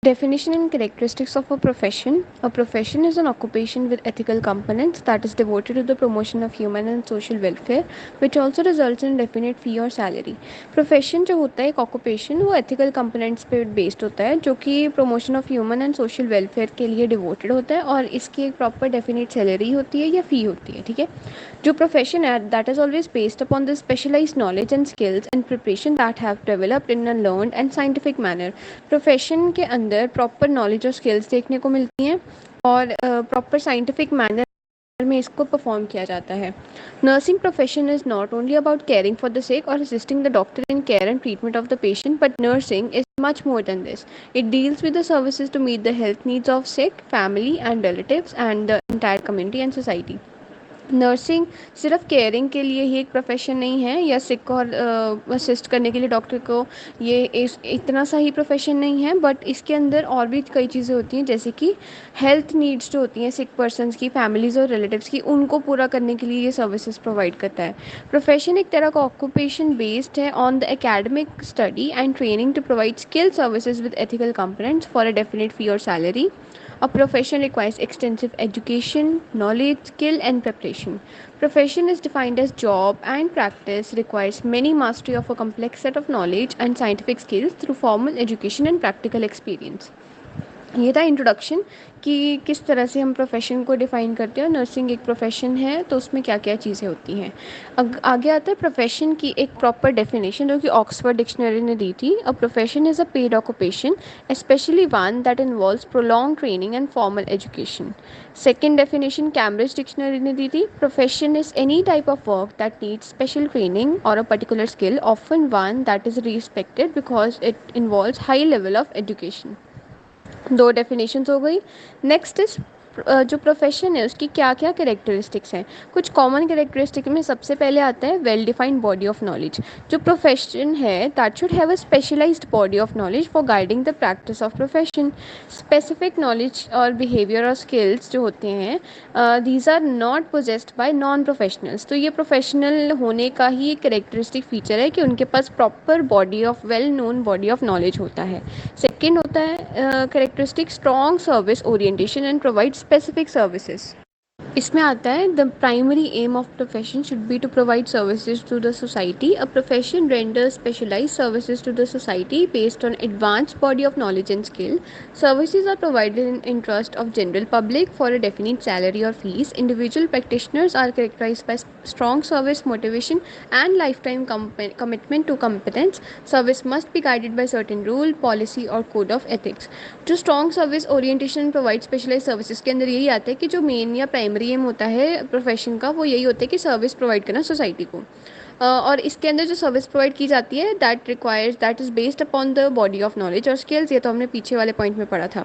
Definition and characteristics of a profession. A profession is an occupation with ethical components that is devoted to the promotion of human and social welfare, which also results in definite fee or salary. Profession जो होता है एक occupation वो ethical components पे based होता है जो कि promotion of human and social welfare के लिए devoted होता है और इसकी एक proper definite salary होती है या fee होती है, ठीक है। जो profession है that is always based upon the specialized knowledge and skills and preparation that have developed in a learned and scientific manner। Profession के अंदर प्रॉपर नॉलेज और स्किल्स देखने को मिलती हैं और प्रॉपर साइंटिफिक मैनर में इसको परफॉर्म किया जाता है। Nursing profession is not only about caring for the sick or assisting the doctor in care and treatment of the patient, but nursing is much more than this. It deals with the services to meet the health needs of sick, family and relatives and the entire community and society. Nursing सिर्फ caring के लिए ही एक profession नहीं है या सिक को assist करने के लिए डॉक्टर को ये इतना सा ही प्रोफेशन नहीं है, बट इसके अंदर और भी कई चीज़ें होती हैं जैसे कि हेल्थ नीड्स जो होती हैं सिक पर्सनस की, फैमिलीज़ और रिलेटिव्स की, उनको पूरा करने के लिए ये सर्विसेज प्रोवाइड करता है। प्रोफेशन एक तरह का ऑक्यूपेशन बेस्ड है on the academic study and training to provide skill services with ethical components for a definite fee or salary. A profession requires extensive education, knowledge, skill, and preparation. Profession is defined as job and practice requires many mastery of a complex set of knowledge and scientific skills through formal education and practical experience. ये था introduction कि किस तरह से हम profession को define करते हैं और नर्सिंग एक प्रोफेशन है तो उसमें क्या क्या चीज़ें होती हैं। आगे आता है प्रोफेशन की एक प्रॉपर डेफिनेशन जो कि ऑक्सफोर्ड डिक्शनरी ने दी थी। A profession is a paid occupation especially one that involves prolong training and formal education. Second definition Cambridge dictionary ने दी थी। Profession is any type of work that needs special training or a particular skill, often one that is respected because it involves high level of education. दो definitions हो गई। Next is जो profession है उसकी क्या क्या कैरेक्टरिस्टिक्स हैं। कुछ कॉमन कैरेक्टरिस्टिक में सबसे पहले आता है well defined body of knowledge. जो प्रोफेशन है that should have a specialized body of knowledge for guiding the practice of profession. Specific knowledge और बिहेवियर और स्किल्स जो होते हैं these are not possessed by non professionals. तो ये professional होने का ही एक कैरेक्टरिस्टिक फीचर है कि उनके पास proper body of well known body of knowledge होता है। सेकेंड होता है characteristic strong service orientation and provide specific services. इसमें आता है the primary aim of profession should be to provide services to the society. A profession renders specialised services to the society based on advanced body of knowledge and skill. Services are provided in interest of general public for a definite salary or fees. Individual practitioners are characterized by strong service motivation and lifetime commitment to competence. Service must be guided by certain rule, policy or code of ethics. जो strong service orientation provide specialize services के अंदर यही आता है कि जो main या primary aim होता है प्रोफेशन का वो यही होता है कि सर्विस प्रोवाइड करना सोसाइटी को। और इसके अंदर जो सर्विस प्रोवाइड की जाती है that is based upon the body of knowledge और स्किल्स। ये तो हमने पीछे वाले पॉइंट में पढ़ा था।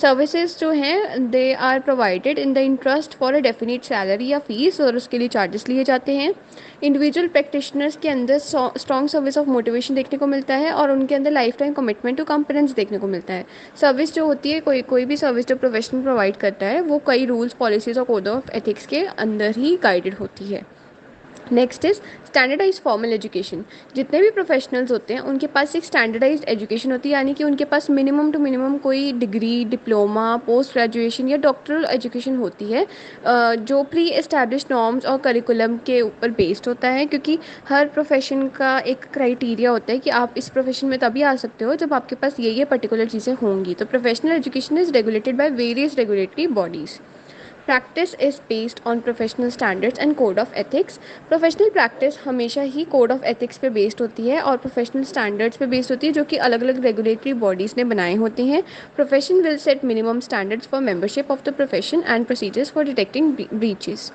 सर्विसेज जो हैं they are provided in the interest for a definite salary या फीस और उसके लिए चार्जेस लिए जाते हैं। इंडिविजुअल प्रैक्टिशनर्स के अंदर स्ट्रॉन्ग सर्विस ऑफ मोटिवेशन देखने को मिलता है और उनके अंदर lifetime commitment to competence देखने को मिलता है। सर्विस जो होती है कोई भी सर्विस जो प्रोफेशनल प्रोवाइड करता है वो कई रूल्स पॉलिसीज़ और कोड ऑफ एथिक्स के अंदर ही गाइडेड होती है। Next is standardize formal education. जितने भी प्रोफेशनल्स होते हैं उनके पास एक स्टैंडर्डाइज्ड एजुकेशन होती है, यानी कि उनके पास मिनिमम टू मिनिमम कोई डिग्री, डिप्लोमा, पोस्ट ग्रेजुएशन या डॉक्टरल एजुकेशन होती है जो प्री एस्टैब्लिश नॉर्म्स और करिकुलम के ऊपर बेस्ड होता है। क्योंकि हर प्रोफेशन का एक क्राइटेरिया होता है कि आप इस प्रोफेशन में तभी आ सकते हो जब आपके पास ये पर्टिकुलर चीज़ें होंगी। तो professional education is regulated by various regulatory bodies. Practice is based on professional standards and code of ethics. Professional practice हमेशा ही कोड ऑफ एथिक्स पे बेस्ड होती है और प्रोफेशनल स्टैंडर्ड्स पे बेस्ड होती है जो कि अलग अलग रेगुलेटरी बॉडीज़ ने बनाए होते हैं। Profession will set minimum standards for membership of the profession and procedures for detecting breaches.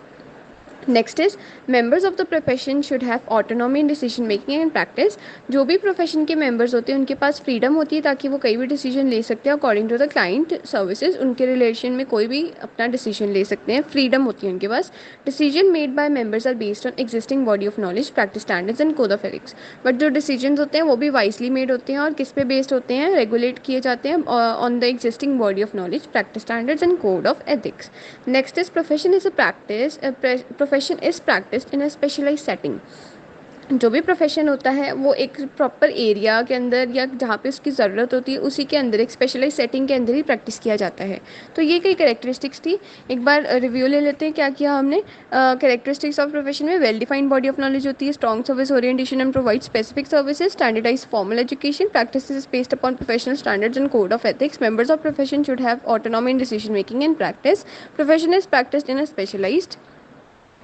Next is members of the profession should have autonomy in decision making and practice. जो भी profession के members होते हैं उनके पास freedom होती है ताकि वो कई भी डिसीजन ले सकते हैं according to the client services. उनके रिलेशन में कोई भी अपना डिसीजन ले सकते हैं, फ्रीडम होती है उनके पास। Decision made by members are based on existing body of knowledge, practice standards and code of ethics. But जो डिसीजन होते हैं वो भी वाइसली मेड होते हैं और किस पे बेस्ड होते हैं, रेगुलेट किए जाते हैं on the existing body of knowledge, practice standards and code of ethics. Next is profession is a practice. Profession is practiced in a specialized setting. जो भी प्रोफेशन होता है वो एक प्रॉपर एरिया के अंदर या जहाँ पे उसकी ज़रूरत होती है उसी के अंदर एक स्पेशलाइज सेटिंग के अंदर ही प्रैक्टिस किया जाता है। तो ये कई कैरेक्टरिस्टिक्स थी। एक बार रिव्यू ले लेते हैं क्या किया हमने। कैरेक्टरिस्टिक्स ऑफ प्रोफेशन में well defined body of knowledge होती है, strong service orientation and provide specific services, standardise formal education, practice based upon professional standards and code of ethics, members of profession should have autonomy in decision making and practice, profession is practised in a specialised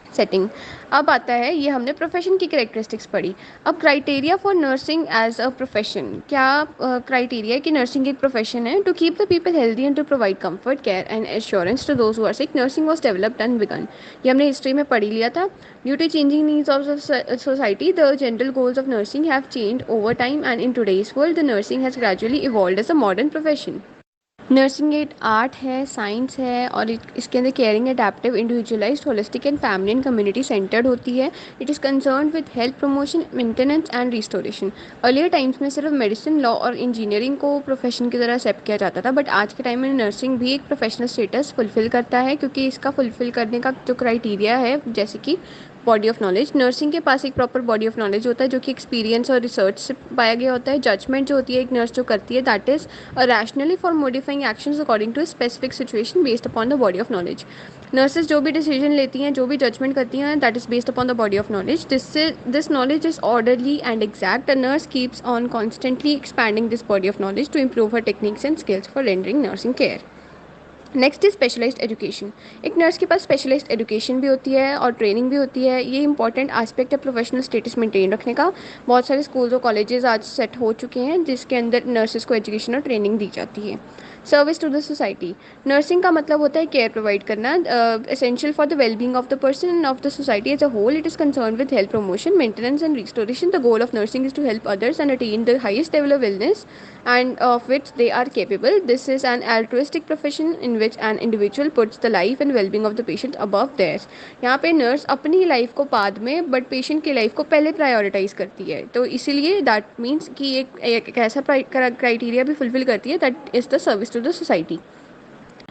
setting. अब आता है, ये हमने profession की characteristics पढ़ी। अब criteria for nursing as a profession, क्या criteria है कि नर्सिंग एक प्रोफेशन है? To keep the people healthy and to provide comfort, care and assurance to those who are sick, nursing was developed and began. ये हमने history में पढ़ ही लिया था। Due to changing needs of society, the general goals of nursing have changed over time and in today's world the nursing has gradually evolved as a modern profession. Nursing एक art है, science है और इसके अंदर caring, adaptive, individualised, holistic and family and community centred होती है। It is concern with health promotion, maintenance and restoration. Earlier times में सिर्फ मेडिसिन, लॉ और इंजीनियरिंग को प्रोफेशन की तरह एक्सेप्ट किया जाता था, बट आज के टाइम में नर्सिंग भी एक प्रोफेशनल स्टेटस फुलफिल करता है, क्योंकि इसका फुलफिल करने का जो क्राइटेरिया है, जैसे कि बॉडी ऑफ नॉलेज, नर्सिंग के पास एक प्रॉपर बॉडी ऑफ नॉलेज होता है जो कि एक्सपीरियंस और रिसर्च से पाया गया होता है। जजमेंट जो होती है एक नर्स जो करती है, that is rationally for modifying actions according to specific situation based upon the body of knowledge. Nurses जो भी डिसीजन लेती हैं, जो भी जजमेंट करती हैं, that is based upon the body of knowledge. This knowledge is orderly and exact. A nurse keeps on constantly expanding this body of knowledge to improve her techniques and skills for rendering nursing care. Next is specialised education. एक nurse के पास specialised education भी होती है और training भी होती है। ये इंपॉर्टेंट एस्पेक्ट है प्रोफेशनल स्टेटस मेंटेन रखने का। बहुत सारे स्कूल्स और कॉलेजेस आज सेट हो चुके हैं जिसके अंदर नर्सेज को एजुकेशन और ट्रेनिंग दी जाती है। Service to the society, nursing का मतलब होता है केयर प्रोवाइड करना, essential for the wellbeing of the person and of the society as a whole. It is concern with health promotion, maintenance and restoration. The goal of nursing is to help others and attain the highest level of wellness and of which they are capable. This is an altruistic profession in which an individual puts the life and well-being of the patient above theirs. यहाँ पे nurse अपनी life को बाद में but patient की life को पहले prioritise करती है, तो इसीलिए दैट मीन्स कि एक ऐसा क्राइटेरिया भी फुलफिल करती है, that is the service to the society.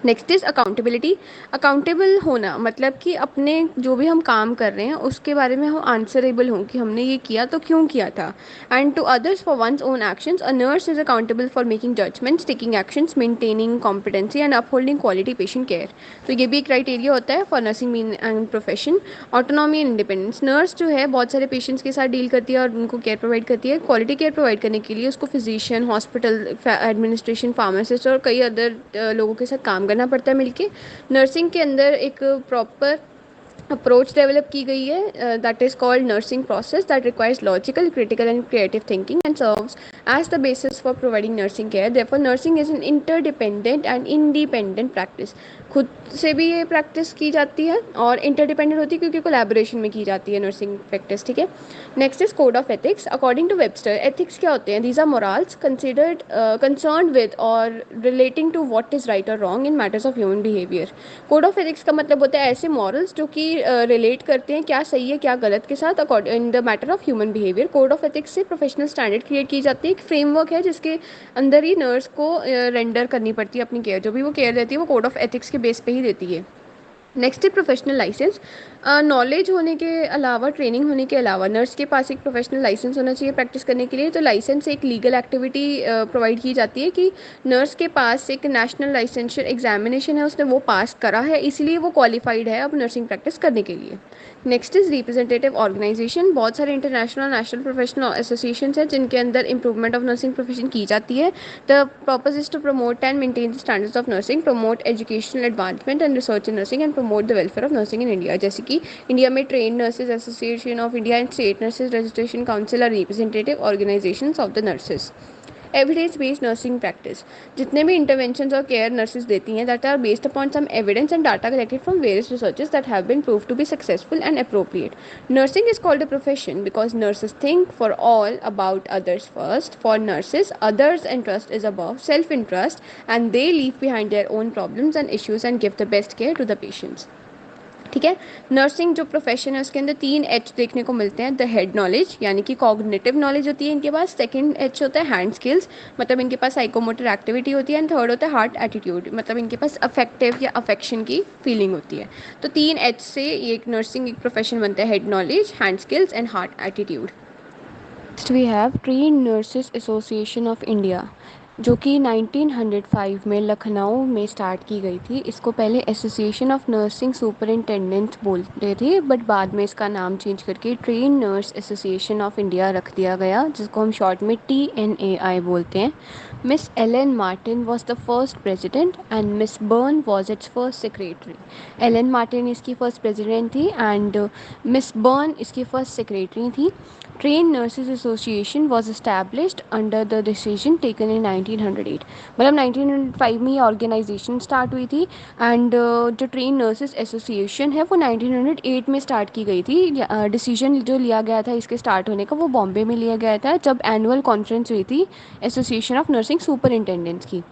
Next is accountability. Accountable होना मतलब कि अपने जो भी हम काम कर रहे हैं उसके बारे में हम आंसरेबल हों कि हमने ये किया तो क्यों किया था। And to others for one's own actions, a nurse is accountable for making judgements, taking actions, maintaining competency and upholding quality patient care. तो ये भी एक क्राइटेरिया होता है for nursing mean and profession. Autonomy and independence, nurse जो है बहुत सारे पेशेंट्स के साथ डील करती है और उनको केयर प्रोवाइड करती है। क्वालिटी केयर प्रोवाइड करने के लिए उसको फिजिशियन, हॉस्पिटल एडमिनिस्ट्रेशन, फार्मासिस्ट और कई अदर लोगों के साथ काम करना पड़ता है मिलके। नर्सिंग के अंदर एक प्रॉपर अप्रोच डेवलप की गई है, that is called nursing process that requires logical, critical and creative thinking and serves as the basis for providing nursing care. Therefore nursing is an interdependent and independent practice. खुद से भी ये practice की जाती है और इंटरडिपेंडेंट होती है क्योंकि कोलैबोरेशन में की जाती है नर्सिंग प्रैक्टिस, ठीक है। Next is code of ethics. According to Webster, ethics क्या होते हैं? These are morals considered concern with or relating to what is right or wrong in matters of human behaviour. Code of ethics का मतलब होता है ऐसे morals जो कि रिलेट करते हैं क्या सही है क्या गलत के साथ in the matter of human behaviour. Code of ethics से प्रोफेशनल स्टैंडर्ड क्रिएट की जाती है, एक फ्रेमवर्क है जिसके अंदर ही नर्स को रेंडर करनी पड़ती है अपनी केयर। जो भी वो केयर देती है वो कोड ऑफ एथिक्स के बेस पे ही देती है। नेक्स्ट है प्रोफेशनल लाइसेंस। नॉलेज होने के अलावा, ट्रेनिंग होने के अलावा नर्स के पास एक प्रोफेशनल लाइसेंस होना चाहिए प्रैक्टिस करने के लिए। तो लाइसेंस एक लीगल एक्टिविटी प्रोवाइड की जाती है कि नर्स के पास एक नेशनल लाइसेंशियर एग्जामिनेशन है, उसने वो पास करा है, इसीलिए वो क्वालिफाइड है अब नर्सिंग प्रैक्टिस करने के लिए। Next is representative organisation. बहुत सारे इंटरनेशनल नेशनल प्रोफेशनल एसोसिएशन हैं जिनके अंदर इंप्रूवमेंट ऑफ नर्सिंग प्रोफेशन की जाती है। The purpose is to promote and maintain the standards of nursing, promote educational advancement and research in nursing and promote the welfare of nursing in India. जैसे कि India में train nurses association of India and state nurses registration council are representative organisations of the nurses. Evidence based nursing practice, जितने भी interventions और care nurses देती हैं that are based upon some evidence and data collected from various researches that have been proved to be successful and appropriate. Nursing is called a profession because nurses think for all about others first. For nurses others interest is above self interest and they leave behind their own problems and issues and give the best care to the patients, ठीक है। Nursing जो profession है उसके अंदर 3 H देखने को मिलते हैं। द हेड नॉलेज यानी कि कॉग्निटिव नॉलेज होती है इनके पास। सेकंड एच होता है हैंड स्किल्स, मतलब इनके पास साइकोमोटर एक्टिविटी होती है। एंड थर्ड होता है हार्ट एटीट्यूड, मतलब इनके पास अफेक्टिव या अफेक्शन की फीलिंग होती है। तो 3 एच से ये एक नर्सिंग एक प्रोफेशन बनता है, head knowledge, hand skills and heart attitude. Next we have train nurses association of India, जो कि 1905 में लखनऊ में स्टार्ट की गई थी। इसको पहले एसोसिएशन ऑफ नर्सिंग सुपरिटेंडेंट्स बोलते थे, बट बाद में इसका नाम चेंज करके train nurse association of India रख दिया गया, जिसको हम शॉर्ट में TNAI बोलते हैं। Miss Ellen Martin was the first president and Miss Burn was its first secretary. Ellen Martin इसकी फर्स्ट प्रेजिडेंट थी एंड मिस बर्न इसकी फर्स्ट सेक्रेटरी थी। Train nurses association was established under the decision taken in 1908। मतलब 1905 में ये organisation start हुई थी and जो ट्रेन नर्सेज एसोसिएशन है वो 1908 में स्टार्ट की गई थी। डिसीजन जो लिया गया था इसके स्टार्ट होने का वो बॉम्बे में लिया गया था, जब एनुअल कॉन्फ्रेंस हुई थी एसोसिएशन ऑफ नर्सिंग सुपरिटेंडेंट्स की।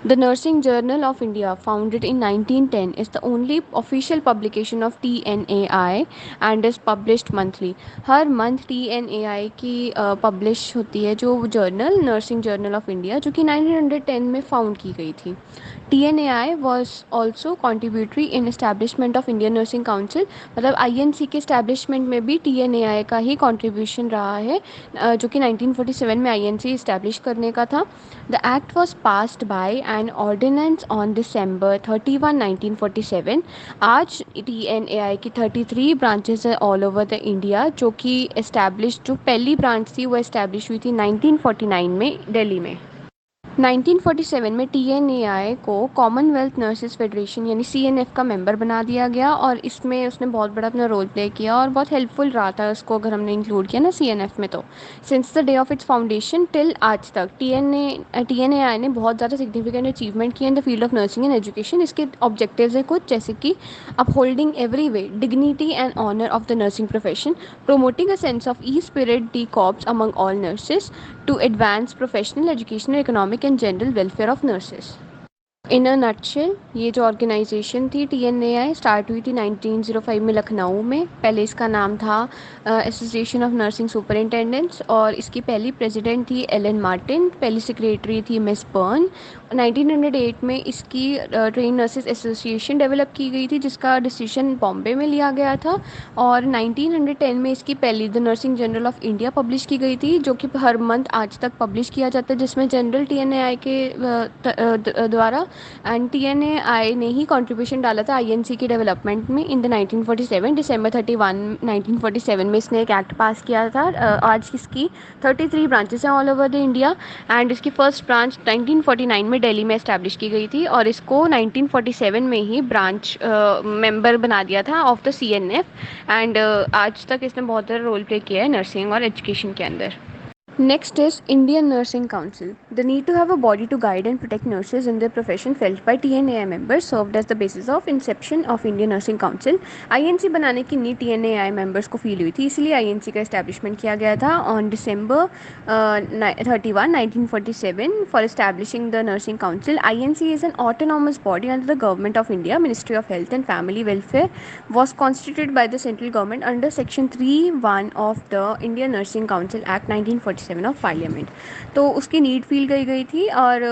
The Nursing Journal of India, founded in 1910, is the only official publication of TNAI and is published monthly. Her month TNAI की पब्लिश होती है जो journal, nursing journal of India, जो कि 1910 में found की गई थी। TNAI was also contributory in establishment of Indian Nursing Council, मतलब INC के establishment में भी TNAI का ही contribution रहा है, जो कि 1947 में INC establish करने का था। The act was passed by an ordinance on December 31, 1947। आज TNAI की 33 ब्रांचेस है ऑल ओवर द इंडिया, जो कि एस्टैब्लिश, जो पहली ब्रांच थी वो एस्टैब्लिश हुई थी 1949 में दिल्ली में। 1947 में TNAI को कॉमनवेल्थ नर्सेज फेडरेशन यानी CNF का मेंबर बना दिया गया और इसमें उसने बहुत बड़ा अपना रोल प्ले किया और बहुत हेल्पफुल रहा था उसको अगर हमने इंक्लूड किया ना CNF में। तो since the day of its foundation till आज तक TNAI ने बहुत ज़्यादा सिग्निफिकेंट अचीवमेंट किया in the field of nursing and education. इसके ऑब्जेक्टिव्स है कुछ, जैसे कि upholding every way dignity and honour of the nursing profession, promoting a sense of e-spirit corps among all nurses, to advance professional, educational, economic and general welfare of nurses. In a nutshell ये जो organisation थी TNAI start हुई थी 1905 में लखनऊ में। पहले इसका नाम था एसोसिएशन ऑफ नर्सिंग सुपरिटेंडेंट्स और इसकी पहली प्रेसिडेंट थी एलन मार्टिन, पहली सेक्रेटरी थी मिस बर्न। 1908 में इसकी ट्रेन नर्सेज एसोसिएशन डेवलप की गई थी जिसका डिसीजन बॉम्बे में लिया गया था और 1910 में इसकी पहली the nursing journal of India publish की गई थी, जो कि हर मंथ आज तक पब्लिश किया जाता है, जिसमें जनरल TNAI के द्वारा एंड TNAI ने ही कंट्रीब्यूशन डाला था INC की डेवलपमेंट में। इन द 1947 दिसंबर 31 1947 में इसने एक एक्ट पास किया था। आज इसकी 33 ब्रांचेस हैं all over the India and इसकी फर्स्ट ब्रांच 1949 में दिल्ली में इस्टेब्लिश की गई थी और इसको 1947 में ही ब्रांच मेंबर बना दिया था ऑफ द CNF एंड आज तक इसने बहुत ज़्यादा रोल प्ले किया है नर्सिंग और एजुकेशन के अंदर। Next is Indian Nursing Council. The need to have a body to guide and protect nurses in their profession felt by TNAI members served as the basis of inception of Indian Nursing Council. INC बनाने की need TNAI members को feel हुई थी, इसलिए INC का establishment किया गया था on December 31, 1947 for establishing the Nursing Council. INC is an autonomous body under the Government of India. Ministry of Health and Family Welfare was constituted by the central government under Section 3(1) of the Indian Nursing Council Act 1947 of parliament. तो उसकी need feel गई थी और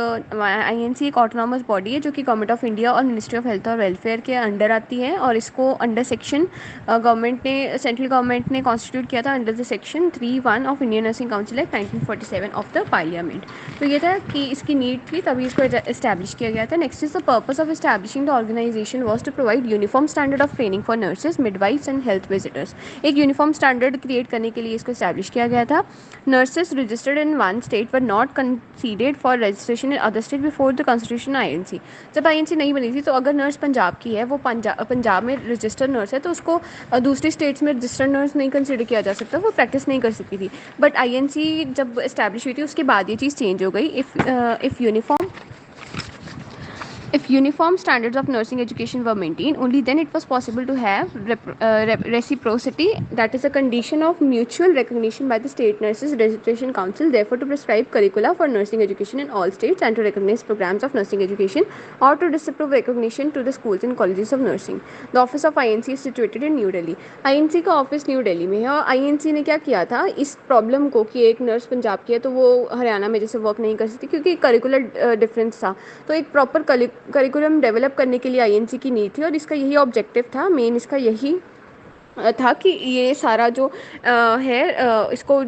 INC एक autonomous body है जो कि government of India और मिनिस्ट्री ऑफ हेल्थ और वेलफेयर के अंडर आती है और इसको अंडर सेक्शन सेंट्रल गवर्नमेंट ने कॉन्स्टिट्यूट किया था under the section 3(1) of Indian nursing council act 1947 of the parliament. तो ये था कि इसकी नीड थी तभी इसको इस्टेब्लिश किया गया था। Next is the purpose of establishing the organisation was to provide uniform standard of training for nurses, midwives and health visitors. एक यूनिफॉर्म स्टैंडर्ड क्रिएट करने के लिए इसको इस्टेब्लिश किया गया था। Nurses registered in one state were not considered for registration in other state before the constitution INC। जब INC नहीं बनी थी तो अगर नर्स पंजाब की है, वो पंजाब में रजिस्टर्ड नर्स है, तो उसको दूसरी स्टेट्स में रजिस्टर्ड नर्स नहीं कंसिडर किया जा सकता, वो प्रैक्टिस नहीं कर सकती थी। बट INC जब इस्टेब्लिश हुई थी उसके बाद ये चीज़ चेंज हो गई। If uniform standards of nursing education were maintained, only then it was possible to have reciprocity, that is a condition of mutual recognition by the state nurses registration council, therefore to prescribe curricula for nursing education in all states and to recognize programs of nursing education or to disapprove recognition to the schools and colleges of nursing. The office of INC is situated in New Delhi. INC का office new Delhi में है और INC ने क्या किया था इस problem को कि एक नर्स पंजाब की है तो वो हरियाणा में जैसे वर्क नहीं कर सकती क्योंकि करिकुलर डिफरेंस था, तो एक प्रॉपर करिकुलम डेवलप करने के लिए INC की नीड थी और इसका यही ऑब्जेक्टिव था, मेन इसका यही था कि ये सारा जो है इसको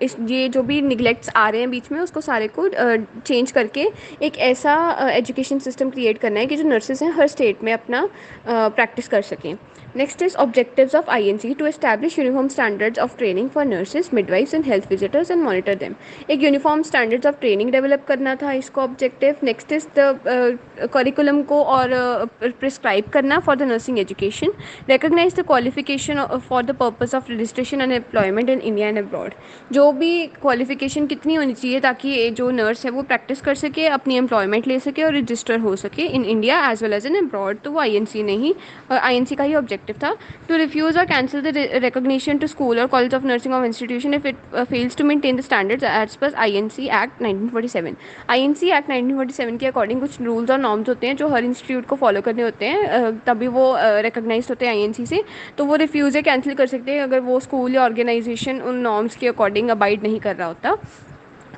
इस ये जो भी निगलेक्ट्स आ रहे हैं बीच में उसको सारे को चेंज करके एक ऐसा एजुकेशन सिस्टम क्रिएट करना है कि जो नर्सेज हैं हर स्टेट में अपना प्रैक्टिस कर सकें. Next is objectives of INC to establish uniform standards of training for nurses midwives and health visitors and monitor them. एक uniform standards of training develop करना था इसको objective. Next is the curriculum को और prescribe करना for the nursing education. Recognise the qualification for the purpose of registration and employment in India and abroad. जो भी qualification कितनी होनी चाहिए ताकि ये जो नर्स है वो प्रैक्टिस कर सके, अपनी एम्प्लॉयमेंट ले सके और रजिस्टर हो सके in India as well as in abroad. तो वो आईएनसी नहीं, आईएनसी का ही ऑब्जेक्टिव था. To refuse or cancel the recognition to school or college of nursing of institution if it fails to maintain the standards as per INC act 1947. INC act 1947 के according कुछ rules और norms होते हैं जो हर institute को follow करने होते हैं, तभी वो रिकग्नाइज होते हैं आईएनसी से. तो वो रिफ्यूज़ या कैंसिल कर सकते हैं अगर वो स्कूल या ऑर्गेनाइजेशन उन नॉर्म्स के अकॉर्डिंग अबाइड नहीं कर रहा होता.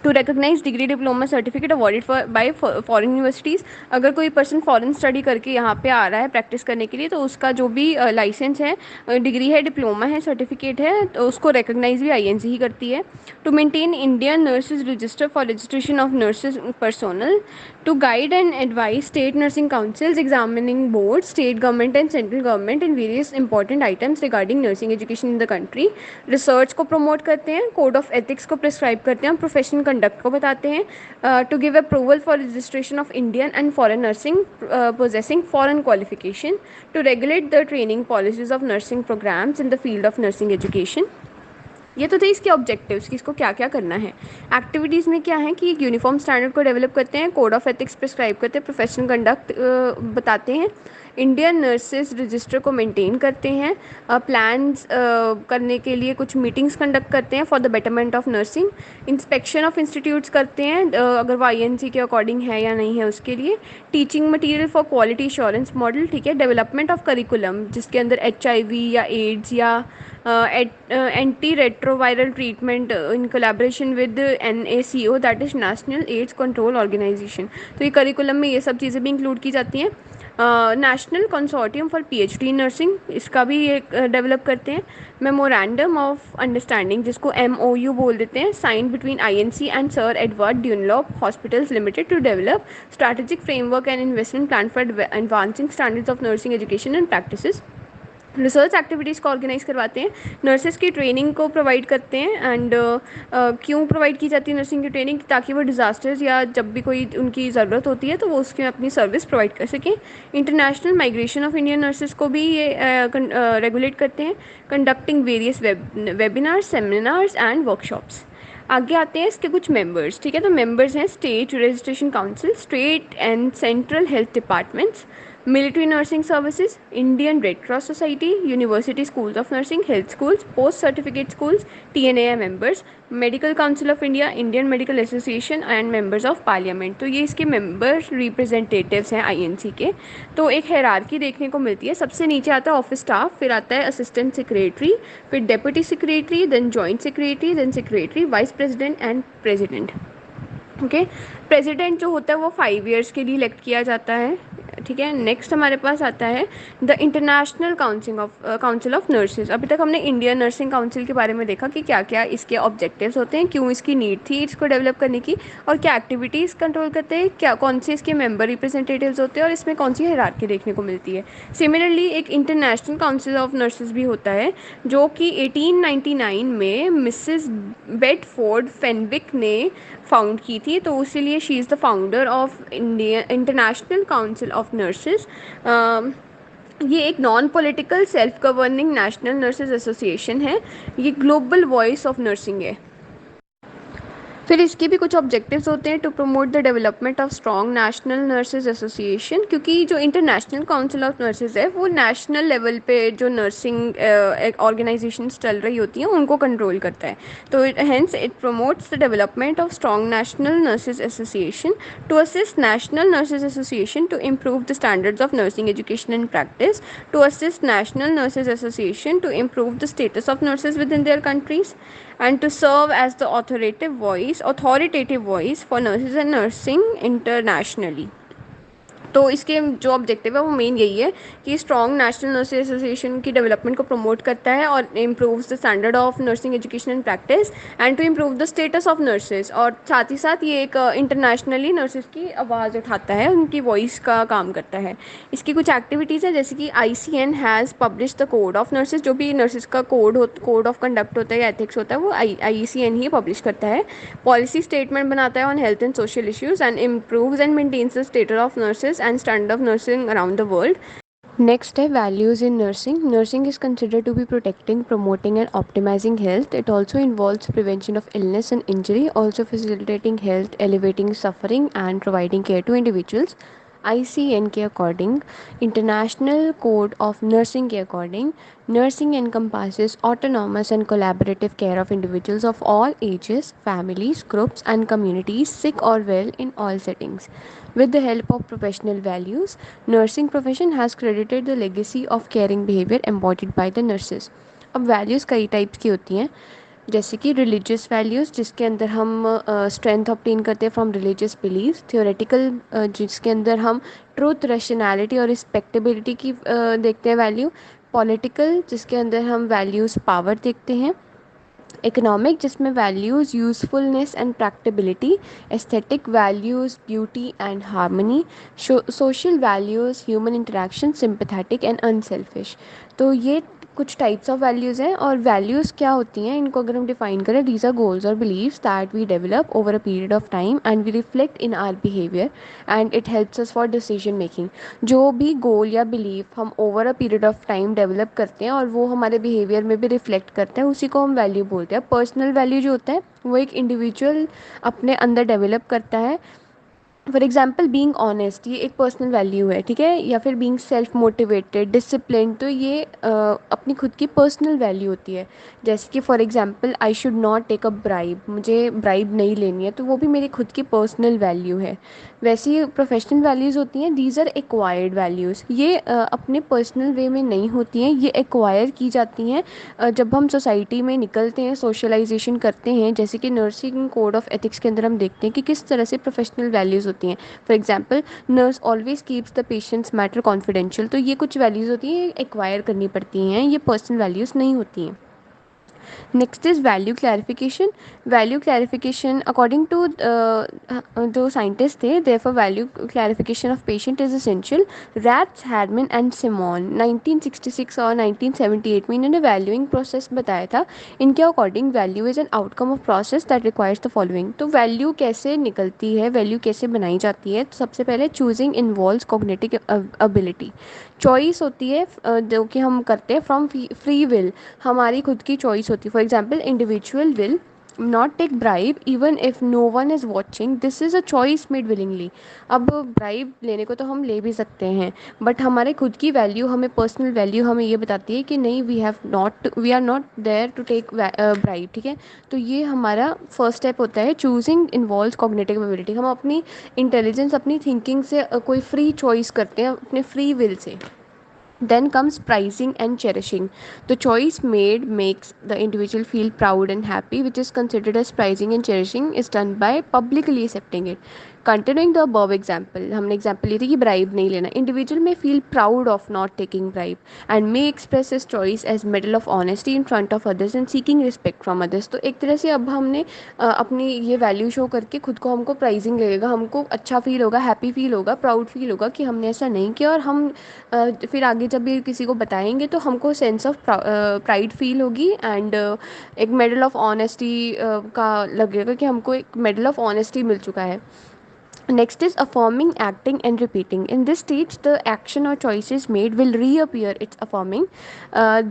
To recognise degree diploma certificate awarded by foreign universities. अगर कोई पर्सन फॉरेन स्टडी करके यहाँ पे आ रहा है प्रैक्टिस करने के लिए तो उसका जो भी लाइसेंस है, डिग्री है, डिप्लोमा है, सर्टिफिकेट है, तो उसको रिकग्नाइज भी आईएनसी ही करती है. To maintain Indian nurses register for registration of nurses personnel. To guide and advise state nursing councils, examining board, state government and central government in various important items regarding nursing education in the country. Research को promote करते हैं, code of ethics को prescribe करते हैं, professional conduct को बताते हैं. To give approval for registration of Indian and foreign nursing possessing foreign qualification. To regulate the training policies of nursing programmes in the field of nursing education. ये तो थे इसके ऑब्जेक्टिव्स कि इसको क्या क्या करना है. एक्टिविटीज़ में क्या है कि एक यूनिफॉर्म स्टैंडर्ड को डेवलप करते हैं, कोड ऑफ एथिक्स प्रिस्क्राइब करते हैं, प्रोफेशनल कंडक्ट बताते हैं, इंडियन नर्सेज रजिस्टर को मेंटेन करते हैं, प्लान्स करने के लिए कुछ मीटिंग्स कंडक्ट करते हैं for the betterment of nursing, inspection of institutes करते हैं अगर वो आईएनसी के अकॉर्डिंग है या नहीं है उसके लिए, teaching material for quality assurance model, ठीक है, डेवलपमेंट ऑफ करिकुलम जिसके अंदर एचआईवी या एड्स या anti retroviral treatment in collaboration with NACO that is national AIDS control organisation. तो ये करिकुलम में ये सब चीज़ें भी इंक्लूड की जाती हैं. National consortium for PhD nursing, इसका भी ये डेवलप करते हैं. मेमोरेंडम ऑफ अंडरस्टैंडिंग जिसको MOU बोल देते हैं, sign between INC and Sir Edward Dunlop hospitals limited to develop strategic framework and investment plan for advancing standards of nursing education and practices. Research activities को organise करवाते हैं, nurses की training को provide करते हैं. एंड क्यों provide की जाती है नर्सिंग की ट्रेनिंग, ताकि वो डिज़ास्टर्स या जब भी कोई उनकी ज़रूरत होती है तो वो उसके अपनी सर्विस प्रोवाइड कर सकें. International migration of Indian nurses को भी ये रेगुलेट करते हैं, conducting various webinars, seminars and workshops. आगे आते हैं इसके कुछ मेंबर्स, ठीक है. तो मेंबर्स हैं state registration council, state and central health departments, military nursing services, Indian red cross society, university schools of nursing, health schools, post certificate schools, TNAI members, medical council of India, Indian medical association and members of parliament. तो ये इसके member representatives हैं INC के. तो एक hierarchy देखने को मिलती है, सबसे नीचे आता है ऑफिस स्टाफ, फिर आता है असिस्टेंट सेक्रेटरी, फिर deputy secretary, then joint secretary, then secretary, vice president and president. Okay, president जो होता है वो 5 ईयर्स के लिए इलेक्ट किया जाता है, ठीक है. नेक्स्ट हमारे पास आता है the international council of nurses. अभी तक हमने इंडियन नर्सिंग काउंसिल के बारे में देखा कि क्या क्या इसके ऑब्जेक्टिव्स होते हैं, क्यों इसकी नीड थी इसको डेवलप करने की, और क्या एक्टिविटीज़ कंट्रोल करते हैं, क्या कौन से इसके मेंबर रिप्रेजेंटेटिव्स होते हैं और इसमें कौन सी हायरार्की देखने को मिलती है. सिमिलरली एक इंटरनेशनल काउंसिल ऑफ नर्सेज भी होता है जो कि 1899 में मिसेस बेडफोर्ड फेनविक ने फाउंड की थी. तो इसीलिए she is the founder of India international council of nurses. ये एक non political self governing national nurses association है. ये ग्लोबल वॉइस ऑफ नर्सिंग है. फिर इसके भी कुछ ऑब्जेक्टिव्स होते हैं to promote the development of strong national nurses association, क्योंकि जो इंटरनेशनल काउंसिल ऑफ नर्सेज है वो नेशनल लेवल पे जो नर्सिंग ऑर्गेनाइजेशंस चल रही होती हैं उनको कंट्रोल करता है. तो hence it promotes the development of strong national nurses association to assist national nurses association to improve the standards of nursing education and practice, to assist national nurses association to improve the status of nurses within their countries, and to serve as the authoritative voice for nurses and nursing internationally. तो इसके जो objective है वो main यही है कि strong national nursing association की development को प्रमोट करता है और improves the standard of nursing education and practice and to improve the status of nurses. और साथ ही साथ ये एक इंटरनेशनली नर्सेज की आवाज़ उठाता है, उनकी वॉइस का काम करता है। इसकी कुछ एक्टिविटीज़ है जैसे कि ICN has publish the code of nurses, जो भी नर्सेज का कोड ऑफ कंडक्ट होता है या एथिक्स होता है वो ICN ही पब्लिश करता है। पॉलिसी स्टेटमेंट बनाता है on health and social issues and improves and maintains the status of nurses and standard of nursing around the world. Next है values in nursing. Nursing is considered to be protecting, promoting and optimizing health. It also involves prevention of illness and injury, also facilitating health, alleviating suffering and providing care to individuals. ICN के according, International Code of Nursing के according, nursing encompasses autonomous and collaborative care of individuals of all ages, families, groups and communities, sick or well, in all settings. With the help of professional values, nursing profession has credited the legacy of caring behavior embodied by the nurses. अब values कई types की होती हैं, जैसे कि religious values जिसके अंदर हम स्ट्रेंथ ऑब्टेन करते हैं फ्रॉम रिलीजियस बिलीव्स, थियोरेटिकल जिसके अंदर हम ट्रूथ, रैशनैलिटी और रिस्पेक्टेबिलिटी की देखते हैं वैल्यू, पॉलिटिकल जिसके अंदर हम वैल्यूज़ पावर देखते हैं, इकोनॉमिक जिसमें values usefulness and practicability, aesthetic values beauty and harmony, social values human interaction, sympathetic and unselfish. तो ये कुछ टाइप्स ऑफ वैल्यूज़ हैं। और वैल्यूज़ क्या होती हैं, इनको अगर हम डिफाइन करें, दीज आर गोल्स और beliefs that we develop over a period of time and we reflect in our behaviour and it helps us for decision making. जो भी गोल या बिलीव हम over a period of time develop करते हैं और वो हमारे बिहेवियर में भी रिफ्लेक्ट करते हैं, उसी को हम वैल्यू बोलते हैं। पर्सनल वैल्यू जो होता है वो एक इंडिविजुअल अपने अंदर डेवलप करता है। फॉर एग्जाम्पल बीइंग ऑनेस्ट, ये एक पर्सनल वैल्यू है, ठीक है, या फिर बीइंग सेल्फ मोटिवेटेड, डिसिप्लिन, तो ये अपनी खुद की पर्सनल वैल्यू होती है। जैसे कि for example I should not take a bribe, मुझे ब्राइब नहीं लेनी है, तो वो भी मेरी खुद की पर्सनल वैल्यू है। वैसे ही प्रोफेशनल वैल्यूज़ होती हैं, दीज आर एक्वायर्ड वैल्यूज़, ये अपने पर्सनल वे में नहीं होती हैं, ये एक्वायर की जाती हैं जब हम सोसाइटी में निकलते हैं, सोशलाइजेशन करते हैं। जैसे कि नर्सिंग कोड ऑफ एथिक्स के अंदर हम देखते हैं कि किस तरह से प्रोफेशनल वैल्यूज़ होती हैं। For example, nurse always keeps the patients matter confidential, तो ये कुछ वैल्यूज़ होती हैं, एक्वायर करनी पड़ती हैं, ये पर्सनल वैल्यूज़ नहीं होती हैं। Next is value clarification. Value clarification, according to जो scientists थे, therefore value clarification of patient is essential. Ratz, Hadman and Simon 1966 और 1978 में इन्होंने वैल्यूइंग प्रोसेस बताया था। इनके according value is an outcome of process that requires the following. तो value कैसे निकलती है, वैल्यू कैसे बनाई जाती है, तो सबसे पहले choosing involves cognitive ability. Choice होती है जो कि हम करते हैं फ्रॉम फ्री विल, हमारी खुद की चॉइस होती है। For example, individual will not take bribe even if no one is watching, this is a choice made willingly. अब ब्राइब लेने को तो हम ले भी सकते हैं, बट हमारे खुद की वैल्यू, हमें पर्सनल वैल्यू हमें ये बताती है कि नहीं, we are not there to take bribe, ठीक है। तो ये हमारा फर्स्ट स्टेप होता है। चूजिंग इन्वॉल्व्स कॉग्निटिव एबिलिटी, हम अपनी इंटेलिजेंस, अपनी थिंकिंग से कोई फ्री चॉइस करते हैं अपने free will say. Then comes pricing and cherishing. The choice made makes the individual feel proud and happy, which is considered as pricing, and cherishing is done by publicly accepting it. Continuing the above example, हमने example ली थी कि bribe नहीं लेना। Individual may feel proud of not taking bribe and may express his choice as medal of honesty in front of others and seeking respect from others. तो एक तरह से अब हमने अपनी ये वैल्यू शो करके खुद को, हमको प्राइजिंग लगेगा, हमको अच्छा फील होगा, हैप्पी फील होगा, प्राउड फील होगा कि हमने ऐसा नहीं किया। और हम फिर आगे जब भी किसी को बताएंगे तो हमको सेंस ऑफ प्राइड फील होगी एंड एक मेडल ऑफ ऑनेस्टी का लगेगा कि हमको एक मेडल ऑफ ऑनेस्टी मिल चुका है। Next is affirming, acting and repeating. In this stage, the action or choices made will reappear. It's affirming.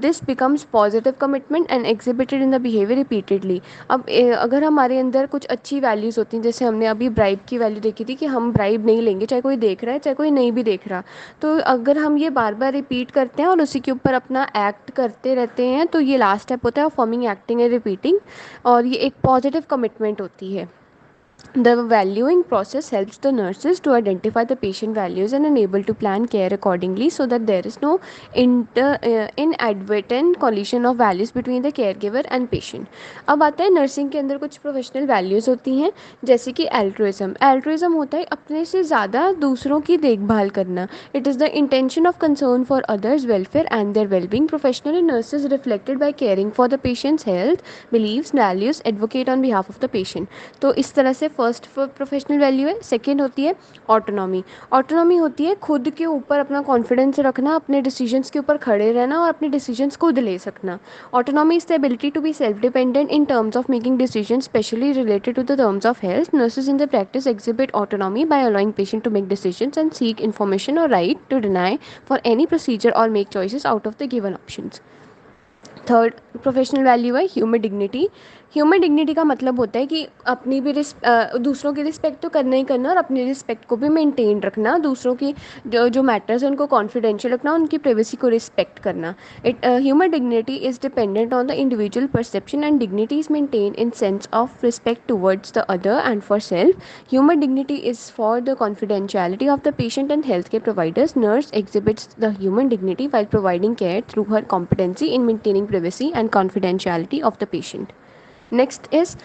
This becomes positive commitment and exhibited in the behavior repeatedly. अब अगर हमारे अंदर कुछ अच्छी values होती हैं, जैसे हमने अभी ब्राइब की वैल्यू देखी थी कि हम ब्राइब नहीं लेंगे, चाहे कोई देख रहा है चाहे कोई नहीं भी देख रहा, तो अगर हम ये बार बार रिपीट करते हैं और उसी के ऊपर अपना एक्ट करते रहते हैं, तो ये लास्ट स्टेप होता है अफर्मिंग, एक्टिंग एंड रिपीटिंग, और ये एक पॉजिटिव कमिटमेंट होती है। The valuing process helps the nurses to identify the patient values and enable to plan care accordingly so that there is no inadvertent collision of values between the caregiver and patient. अब आता है nursing के अंदर कुछ professional values होती हैं, जैसे कि एल्ट्रुइज्म। एल्ट्रुइज्म होता है अपने से ज़्यादा दूसरों की देखभाल करना। It is the intention of concern for others welfare and their wellbeing. Professional nurses reflected by caring for the patients health, beliefs, values, advocate on behalf of the patient. तो इस तरह से फर्स्ट प्रोफेशनल वैल्यू है। Second होती है autonomy. Autonomy होती है खुद के ऊपर अपना कॉन्फिडेंस रखना, अपने डिसीजंस के ऊपर खड़े रहना और अपने डिसीजंस खुद ले सकना। Autonomy is the ability to be self-dependent in terms of making decisions, especially related to the terms of health. Nurses in the practice exhibit autonomy by allowing patient to make decisions and seek information or right to deny for any procedure or make choices out of the given options. Third professional value है human dignity. Human dignity का मतलब होता है कि अपनी भी दूसरों की रिस्पेक्ट तो करना ही करना और अपनी रिस्पेक्ट को भी मेंटेन रखना, दूसरों की जो जो मैटर्स हैं उनको कॉन्फिडेंशियल रखना, उनकी प्राइवेसी को रिस्पेक्ट करना। It human dignity is dependent on the individual perception and dignity is maintain in sense of respect towards the other and for self. Human dignity is for the confidentiality of the patient and healthcare providers. Nurse exhibits the human dignity while providing care through her competency in maintaining privacy and confidentiality of the patient. Next is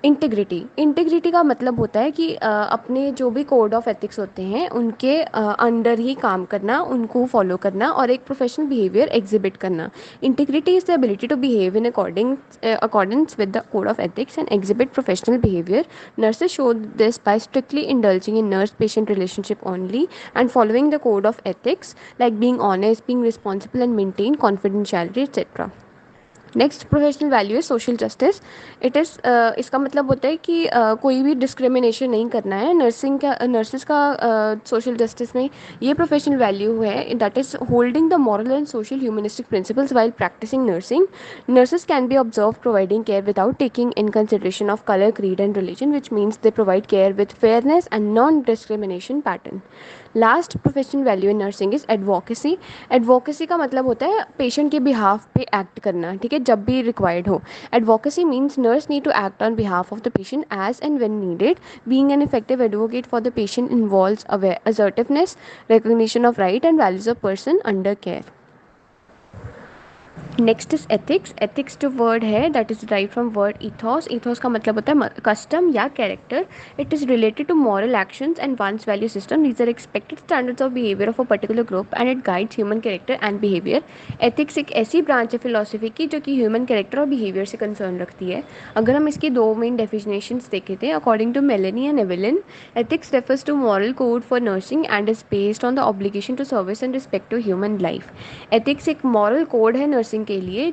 integrity. Integrity का मतलब होता है कि अपने जो भी code of ethics होते हैं उनके अंडर ही काम करना, उनको फॉलो करना और एक प्रोफेशनल बिहेवियर एग्जिबिट करना। Integrity is the ability to behave in accordance with the code of ethics and exhibit professional behaviour. Nurses show this by strictly indulging in nurse patient relationship only and following the code of ethics like being honest, being responsible and maintain confidentiality etcetera. Next professional value है social justice. It is इसका मतलब होता है कि कोई भी discrimination नहीं करना है। नर्सिस का सोशल जस्टिस में ये प्रोफेशनल वैल्यू है, that is holding the moral and social humanistic principles while practising nursing. Nurses can be observe providing care without taking in consideration of colour, creed and religion, which means they provide care with fairness and non discrimination pattern. Last professional value in nursing is advocacy. Advocacy का मतलब होता है patient के behalf पे act करना, ठीक है, जब भी रिक्वायर्ड हो। Advocacy means nurse need to act on behalf of the patient as and when needed. Being an effective advocate for the patient involves assertiveness, recognition of right and values of person under care. Next is ethics. Ethics जो word है that is right from word ethos. Ethos का मतलब होता है custom या character. It is related to moral actions and one's value system. These are expected standards of behaviour of a particular group and it guides human character and behaviour. Ethics एक ऐसी branch है philosophy की जो कि human character और behaviour से concern रखती है। अगर हम इसकी दो मेन डेफिनेशंस देखे थे, according to Melanie and Evelyn, ethics refers to moral code for nursing and is based on the obligation to service and respect to human life. ethics एक moral code है nursing के लिए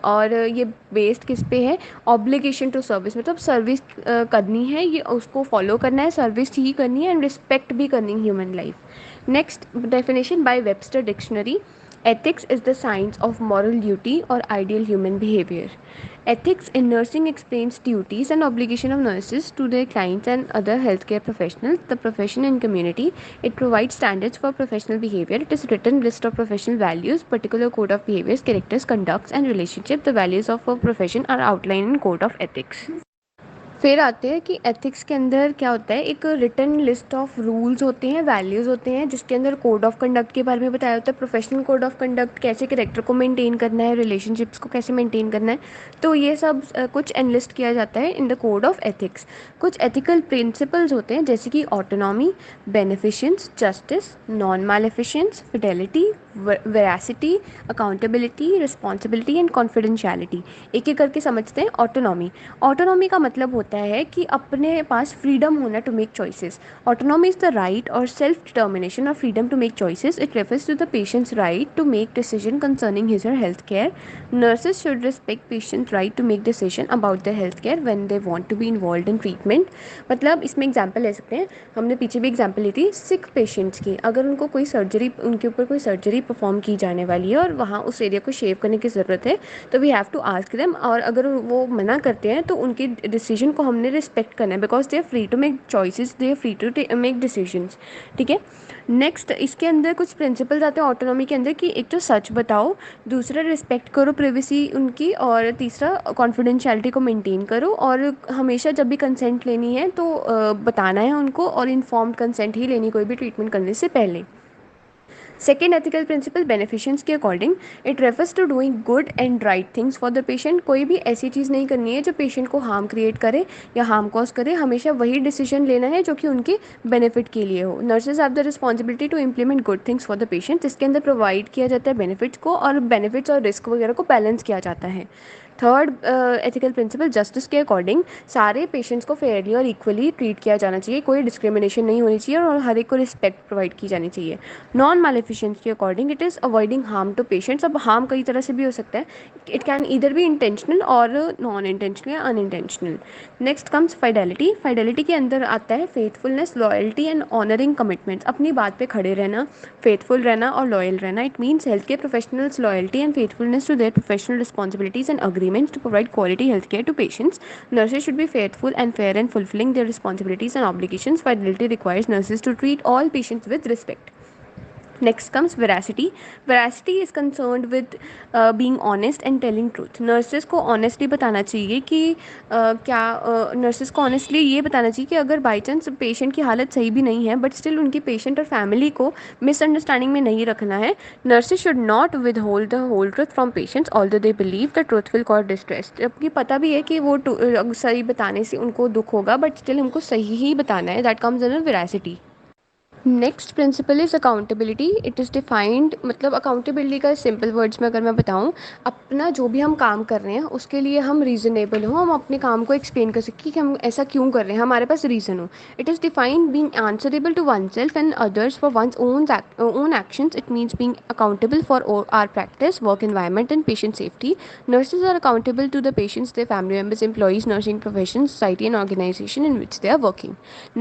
और ये based किस पे है? ऑब्लिगेशन टू सर्विस, मतलब सर्विस करनी है, ये उसको फॉलो करना है, सर्विस ही करनी है एंड रिस्पेक्ट भी करनी है human life. Next definition bye Webster dictionary. Ethics is the science of moral duty or ideal human behavior. Ethics in nursing explains duties and obligation of nurses to their clients and other healthcare professionals, the profession and community. It provides standards for professional behavior. It is written list of professional values, particular code of behaviors, characters, conducts and relationship. The values of a profession are outlined in code of ethics. फिर आते हैं कि ethics के अंदर क्या होता है, एक रिटन लिस्ट ऑफ रूल्स होते हैं, वैल्यूज़ होते हैं, जिसके अंदर कोड ऑफ कंडक्ट के बारे में बताया होता है। प्रोफेशनल कोड ऑफ कंडक्ट, कैसे कैरेक्टर को मेंटेन करना है, रिलेशनशिप्स को कैसे मेंटेन करना है, तो ये सब कुछ एनलिस्ट किया जाता है in the code of ethics. कुछ एथिकल प्रिंसिपल्स होते हैं जैसे कि autonomy, beneficence, justice, non maleficence, fidelity, veracity, accountability, responsibility and confidentiality. एक एक करके समझते हैं। ऑटोनॉमी, ऑटोनॉमी का मतलब होता है कि अपने पास फ्रीडम होना to make choices. Autonomy is the right or self determination or freedom to make choices. It refers to the patient's right to make decision concerning his or health care. Nurses should respect patient's right to make decision about their health care when they want to be involve in treatment. मतलब इसमें example ले सकते हैं, हमने पीछे भी example ली थी सिक patients की। अगर उनको कोई सर्जरी, उनके ऊपर कोई सर्जरी परफॉर्म की जाने वाली है और वहाँ उस एरिया को शेव करने की ज़रूरत है, तो we have to ask them, और अगर वो मना करते हैं तो उनके डिसीजन को हमने रिस्पेक्ट करना है, because they are free to make choices, they are free to make decisions, ठीक है। नेक्स्ट इसके अंदर कुछ प्रिंसिपल्स आते हैं ऑटोनॉमी के अंदर कि एक तो सच बताओ, दूसरा रिस्पेक्ट करो प्राइवेसी उनकी, और तीसरा कॉन्फिडेंशियलिटी को मेंटेन करो, और हमेशा जब भी कंसेंट लेनी है तो बताना है उनको, और इन्फॉर्म्ड कंसेंट ही लेनी कोई भी ट्रीटमेंट करने से पहले। सेकेंड एथिकल प्रिंसिपल बेनिफिशियंस के according, it refers to doing good and right things for the patient. कोई भी ऐसी चीज़ नहीं करनी है जो पेशेंट को हार्म क्रिएट करे या हार्म कॉज करे, हमेशा वही डिसीजन लेना है जो कि उनके बेनिफिट के लिए हो। Nurses have the responsibility to implement good things for the patient. इसके अंदर प्रोवाइड किया जाता है बेनिफिट्स को, और बेनिफिट्स और रिस्क वगैरह को बैलेंस किया जाता है। थर्ड एथिकल प्रिंसिपल जस्टिस के अकॉर्डिंग, सारे पेशेंट्स को फेयरली और इक्वली ट्रीट किया जाना चाहिए, कोई डिस्क्रिमिनेशन नहीं होनी चाहिए, और हर एक को रिस्पेक्ट प्रोवाइड की जानी चाहिए। नॉन मैलिफिशेंस के according, it is avoiding harm to patients. अब हार्म कई तरह से भी हो सकता है, it can either be intentional और नॉन इंटेंशनल या unintentional. Next comes fidelity. Fidelity के अंदर आता है faithfulness, loyalty and honouring commitments. अपनी बात पे खड़े रहना, फेथफुल रहना और लॉयल रहना। It means health care professionals loyalty and faithfulness to their professional responsibilities and agreements to provide quality healthcare to patients. Nurses should be faithful and fair in fulfilling their responsibilities and obligations. Fidelity requires nurses to treat all patients with respect. Next comes veracity. Veracity is concerned with being honest and telling truth. Nurses को honestly बताना चाहिए कि क्या nurses को honestly ये बताना चाहिए कि अगर बाई चांस पेशेंट की हालत सही भी नहीं है, बट स्टिल उनकी पेशेंट और फैमिली को मिसअंडरस्टैंडिंग में नहीं रखना है। Nurses should not withhold the whole truth from patients although they believe the truth will cause distress. जबकि पता भी है कि वो सही बताने से उनको दुख होगा, बट स्टिल हमको सही ही बताना है। That comes under veracity. Next principle is accountability. It is defined, मतलब अकाउंटेबिलिटी का सिंपल वर्ड्स में अगर मैं बताऊँ, अपना जो भी हम काम कर रहे हैं उसके लिए हम रीज़नेबल हो, हम अपने काम को एक्सप्लेन कर सकें कि हम ऐसा क्यों कर रहे हैं, हमारे पास रीज़न हो। It is defined being answerable to oneself and others for one's own actions. It means being accountable for our practice, work environment and patient safety. Nurses are accountable to the patients, their family members, employees, nursing profession, society and organization in which they are working.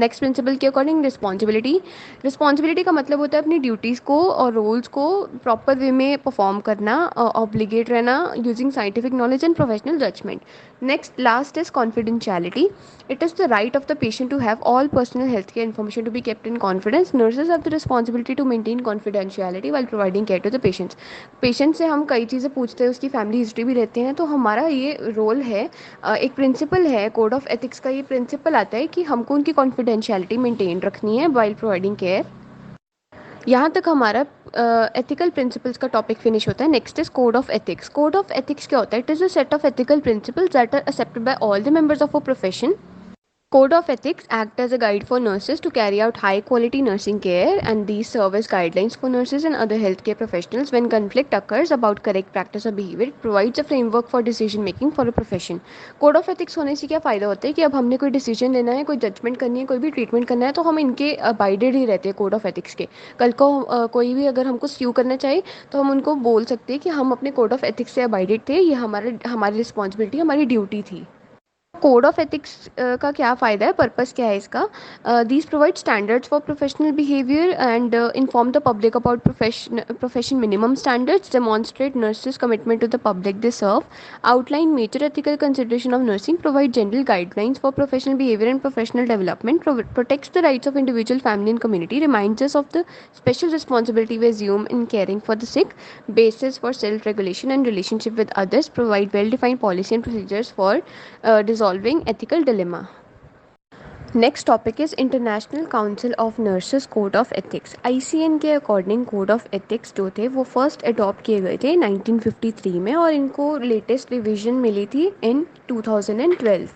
Next principle के according responsibility. Responsibility का मतलब होता है अपनी duties को और roles को proper way में परफॉर्म करना, ऑब्लिगेट रहना, using scientific knowledge and professional judgement. Next last is confidentiality. It is the right of the patient to have all personal health care information to be kept in confidence. Nurses have the responsibility to maintain confidentiality while providing care to the patients. Patient से हम कई चीज़ें पूछते हैं, उसकी family history भी लेते हैं, तो हमारा ये रोल है, एक प्रिंसिपल है कोड ऑफ एथिक्स का, ये प्रिंसिपल आता है कि हमको उनकी कॉन्फिडेंशियलिटी मेंटेन रखनी है वाइल प्रोवाइडिंग केयर। यहाँ तक हमारा एथिकल प्रिंसिपल्स का टॉपिक फिनिश होता है। Next is code of ethics. Code of ethics क्या होता है? It is a set of ethical principles that are accepted by all the members of a profession. Code of ethics act as a guide for nurses to carry out high quality nursing care, and these serve as guidelines for nurses and other healthcare professionals when conflict occurs about correct practice or behavior. It provides a framework for decision making for a profession. Code of ethics होने से क्या फ़ायदा होता है कि अब हमने कोई डिसीजन लेना है, कोई जजमेंट करनी है, कोई भी ट्रीटमेंट करना है, तो हम इनके अबाइडेड ही रहते हैं कोड ऑफ एथिक्स के। कल को कोई भी अगर हमको स्यू करना चाहे तो हम उनको बोल सकते हैं कि हम अपने कोड ऑफ एथिक्स से अबाइडेड थे, ये हमारी रिस्पॉन्सिबिलिटी, हमारी ड्यूटी थी। कोड ऑफ एथिक्स का क्या फ़ायदा है, पर्पस क्या है इसका? These provide standards for professional behaviour and inform the public about profession minimum standards, demonstrate nurses commitment to the public they serve, outline major ethical consideration of nursing, provide general guidelines for professional behaviour and professional development, protects the rights of individual family and community, reminds us of the special responsibility we assume in caring for the sick, basis for self-regulation and relationship with others, provide well-defined policy and procedures for dissolving ethical dilemma. Next topic is international council of nurses code of ethics. ICN के according code of ethics जो थे वो first adopt किए गए थे 1953 में, और इनको लेटेस्ट रिवीजन मिली थी इन 2012।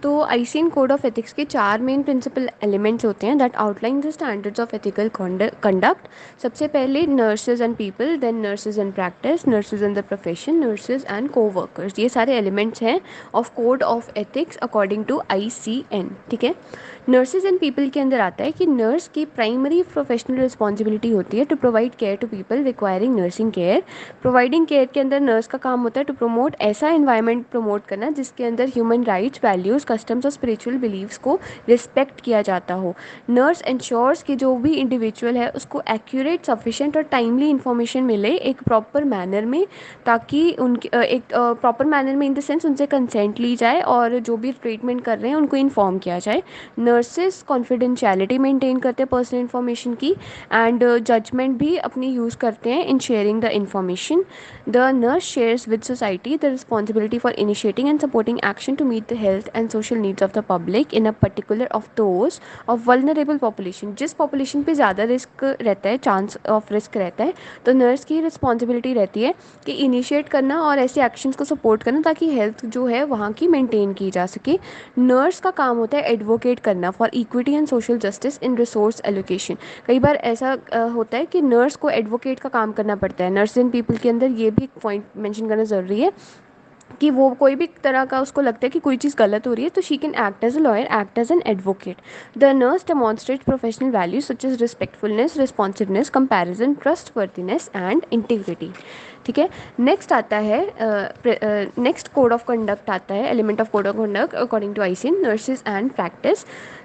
तो आईसीएन कोड ऑफ एथिक्स के 4 मेन प्रिंसिपल एलिमेंट्स होते हैं that outline the standards of ethical conduct. सबसे पहले nurses and people, then nurses and practice, nurses and the profession, nurses and coworkers. ये सारे एलिमेंट्स हैं of code of ethics according to ICN. ठीक है, nurses and people के अंदर आता है कि नर्स की प्राइमरी प्रोफेशनल रिस्पॉन्सिबिलिटी होती है to provide care to people requiring nursing care. Providing care के अंदर नर्स का काम होता है टू प्रमोट ऐसा एनवायरनमेंट प्रमोट करना जिसके अंदर ह्यूमन राइट्स, वैल्यूज़, कस्टम्स और स्पिरिचुअल बिलीव्स को रिस्पेक्ट किया जाता हो। नर्स इंश्योर्स कि जो भी इंडिविजुअल है उसको एक्यूरेट, सफिशेंट और टाइमली इन्फॉर्मेशन मिले एक प्रॉपर मैनर में, ताकि उनकी एक प्रॉपर मैनर में इन द सेंस उनसे कंसेंट ली जाए और जो भी ट्रीटमेंट कर रहे हैं उनको इन्फॉर्म किया जाए। नर्सेस कॉन्फिडेंशियलिटी मेंटेन करते हैं पर्सनल इन्फॉर्मेशन की, एंड जजमेंट भी अपनी यूज़ करते हैं in sharing the information. The nurse shares with society the responsibility for initiating and supporting action to meet the health and social needs of the public in a particular of those of vulnerable population. जिस population पे ज़्यादा risk रहता है, chance of risk रहता है, तो nurse की responsibility रहती है कि इनिशिएट करना और ऐसे एक्शंस को सपोर्ट करना ताकि हेल्थ जो है वहाँ की मेंटेन की जा सके। नर्स का काम होता है एडवोकेट करना for equity and social justice in resource allocation. कई बार ऐसा होता है कि नर्स को एडवोकेट का काम करना पड़ता है। नर्स एंड पीपल के अंदर ये भी एक पॉइंट मेंशन करना ज़रूरी है कि वो कोई भी तरह का उसको लगता है कि कोई चीज़ गलत हो रही है, तो she can act as a lawyer, act as an advocate. The nurse demonstrate professional values such as respectfulness, responsiveness, comparison, trustworthiness and integrity. ठीक है, नेक्स्ट आता है नेक्स्ट कोड ऑफ कंडक्ट आता है, element of code of conduct according to ICN, nurses and practice.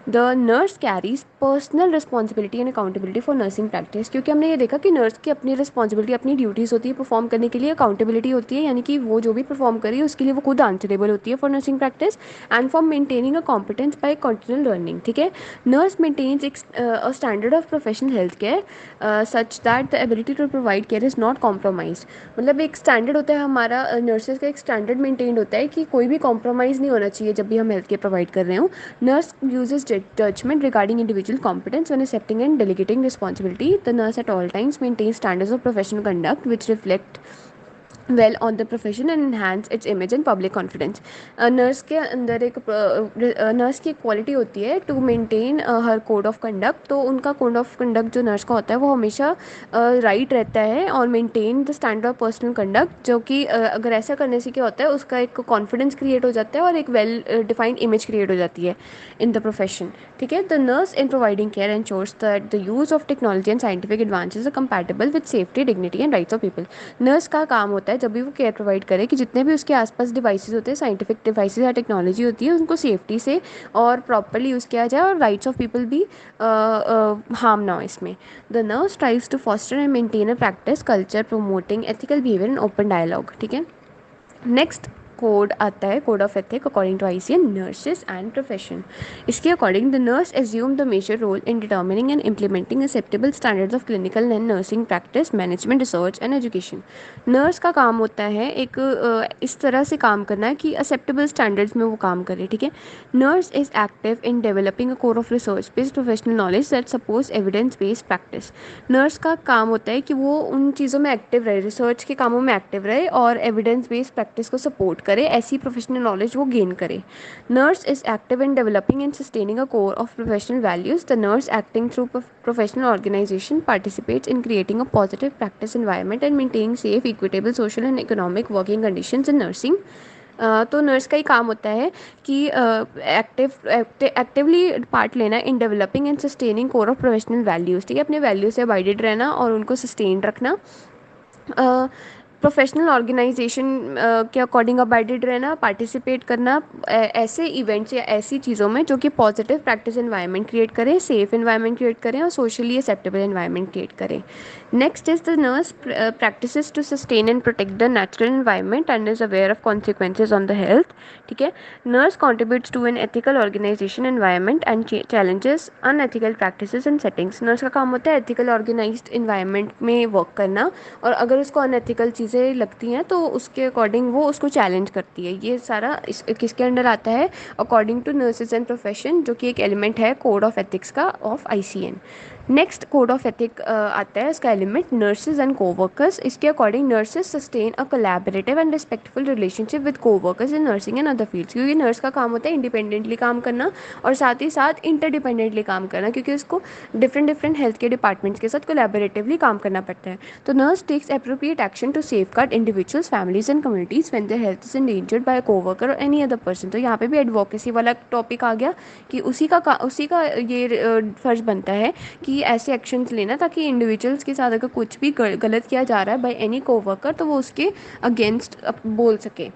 The nurse carries personal responsibility and accountability for nursing practice. क्योंकि हमने ये देखा कि नर्स की अपनी रिस्पॉन्सिबिलिटी, अपनी ड्यूटीज़ होती है परफॉर्म करने के लिए, अकाउंटेबिलिटी होती है यानी कि वो जो भी परफॉर्म करे उसके लिए वो खुद आंसरेबल होती है for nursing practice, and for maintaining a competence by continual learning. ठीक है, nurse maintains a standard of professional health care such that the ability to provide care is not compromise. मतलब एक स्टैंडर्ड होता है हमारा, nurses का एक standard maintain होता है कि कोई भी कॉम्प्रोमाइज़ नहीं होना चाहिए जब भी हम हेल्थ केयर प्रोवाइड कर रहे हो। Nurse uses judgment regarding individual competence when accepting and delegating responsibility. The nurse at all times maintains standards of professional conduct which reflect well on the profession and enhance its image and public confidence. Nurse के अंदर एक nurse की quality होती है to maintain हर code of conduct. तो उनका code of conduct जो नर्स का होता है वो हमेशा राइट रहता है और maintain the standard of personal conduct, जो कि अगर ऐसा करने से क्या होता है उसका एक कॉन्फिडेंस क्रिएट हो जाता है और एक वेल डिफाइंड इमेज क्रिएट हो जाती है इन द प्रोफेशन। ठीक है, the nurse in providing care ensures that the use of technology and scientific advances are compatible with safety, dignity and rights of people. Nurse का काम होता है जब भी वो केयर प्रोवाइड करे कि जितने भी उसके आसपास डिवाइसेस होते हैं, साइंटिफिक डिवाइसेस या टेक्नोलॉजी होती है, उनको सेफ्टी से और प्रॉपरली यूज़ किया जाए और राइट्स ऑफ पीपल भी हार्म ना हो इसमें। The nurse strives to foster and maintain a practice culture promoting ethical behaviour and open dialogue. ठीक है, नेक्स्ट कोड आता है code of ethic according to ICN, nurses and profession. इसके according the nurse assume the major role in determining and implementing acceptable standards of clinical and nursing practice, management, research and education. Nurse का काम होता है एक इस तरह से काम करना है कि एक्सेप्टेबल स्टैंडर्ड्स में वो काम करे। ठीक है, nurse is active in developing a core of research based professional knowledge that supports evidence based practice. Nurse का काम होता है कि वो उन चीज़ों में एक्टिव रहे, रिसर्च के कामों में एक्टिव रहे और एविडेंस बेस्ड प्रैक्टिस को सपोर्ट करे, ऐसी प्रोफेशनल नॉलेज वो गेन करे। Nurse is active in developing and sustaining a core of professional values. The nurse acting through professional organization participates in creating a positive practice environment and maintaining safe, equitable social and economic working conditions in nursing. तो nurse का ही काम होता है कि actively part लेना इन developing and sustaining core of professional values. ठीक है, अपने वैल्यूज से अबाइडेड रहना और उनको सस्टेन रखना, प्रोफेशनल ऑर्गेनाइजेशन के अकॉर्डिंग अबाइडेड रहना, पार्टिसिपेट करना ऐसे इवेंट्स या ऐसी चीज़ों में जो कि पॉजिटिव प्रैक्टिस एनवायरनमेंट क्रिएट करें, सेफ एनवायरनमेंट क्रिएट करें और सोशली एक्सेप्टेबल एनवायरनमेंट क्रिएट करें। Next is the nurse practises to sustain and protect the natural environment and is aware of consequences on the health. ठीक है, nurse contributes to an ethical organization environment and challenges unethical practices and settings. Nurse का काम होता है ethical organised environment में work करना और अगर उसको अनएथिकल चीज़ें लगती हैं तो उसके अकॉर्डिंग वो उसको चैलेंज करती है। ये सारा किसके अंडर आता है? According to nurses and profession, जो कि एक एलिमेंट है कोड ऑफ एथिक्स का of ICN. Next code of ethic आता है इसका एलिमेंट नर्सेज एंड कोवर्कर्स। इसके according nurses sustain a collaborative and respectful relationship with coworkers in nursing and other fields. क्योंकि नर्स का काम होता है इंडिपेंडेंटली काम करना और साथ ही साथ इंटरडिपेंडेंटली काम करना, क्योंकि उसको डिफरेंट डिफरेंट हेल्थ के डिपार्टमेंट्स के साथ कोलैबोरेटिवली काम करना पड़ता है। तो nurse takes appropriate action to safeguard individuals, families and communities when their health is endangered by a coworker और एनी अदर पर्सन। तो यहाँ पे भी एडवोकेसी वाला टॉपिक आ गया कि उसी का ये फर्ज बनता है कि ऐसे एक्शंस लेना ताकि इंडिविजुअल्स के साथ अगर कुछ भी गलत किया जा रहा है बाय एनी कोवर्कर तो वो उसके अगेंस्ट बोल सके।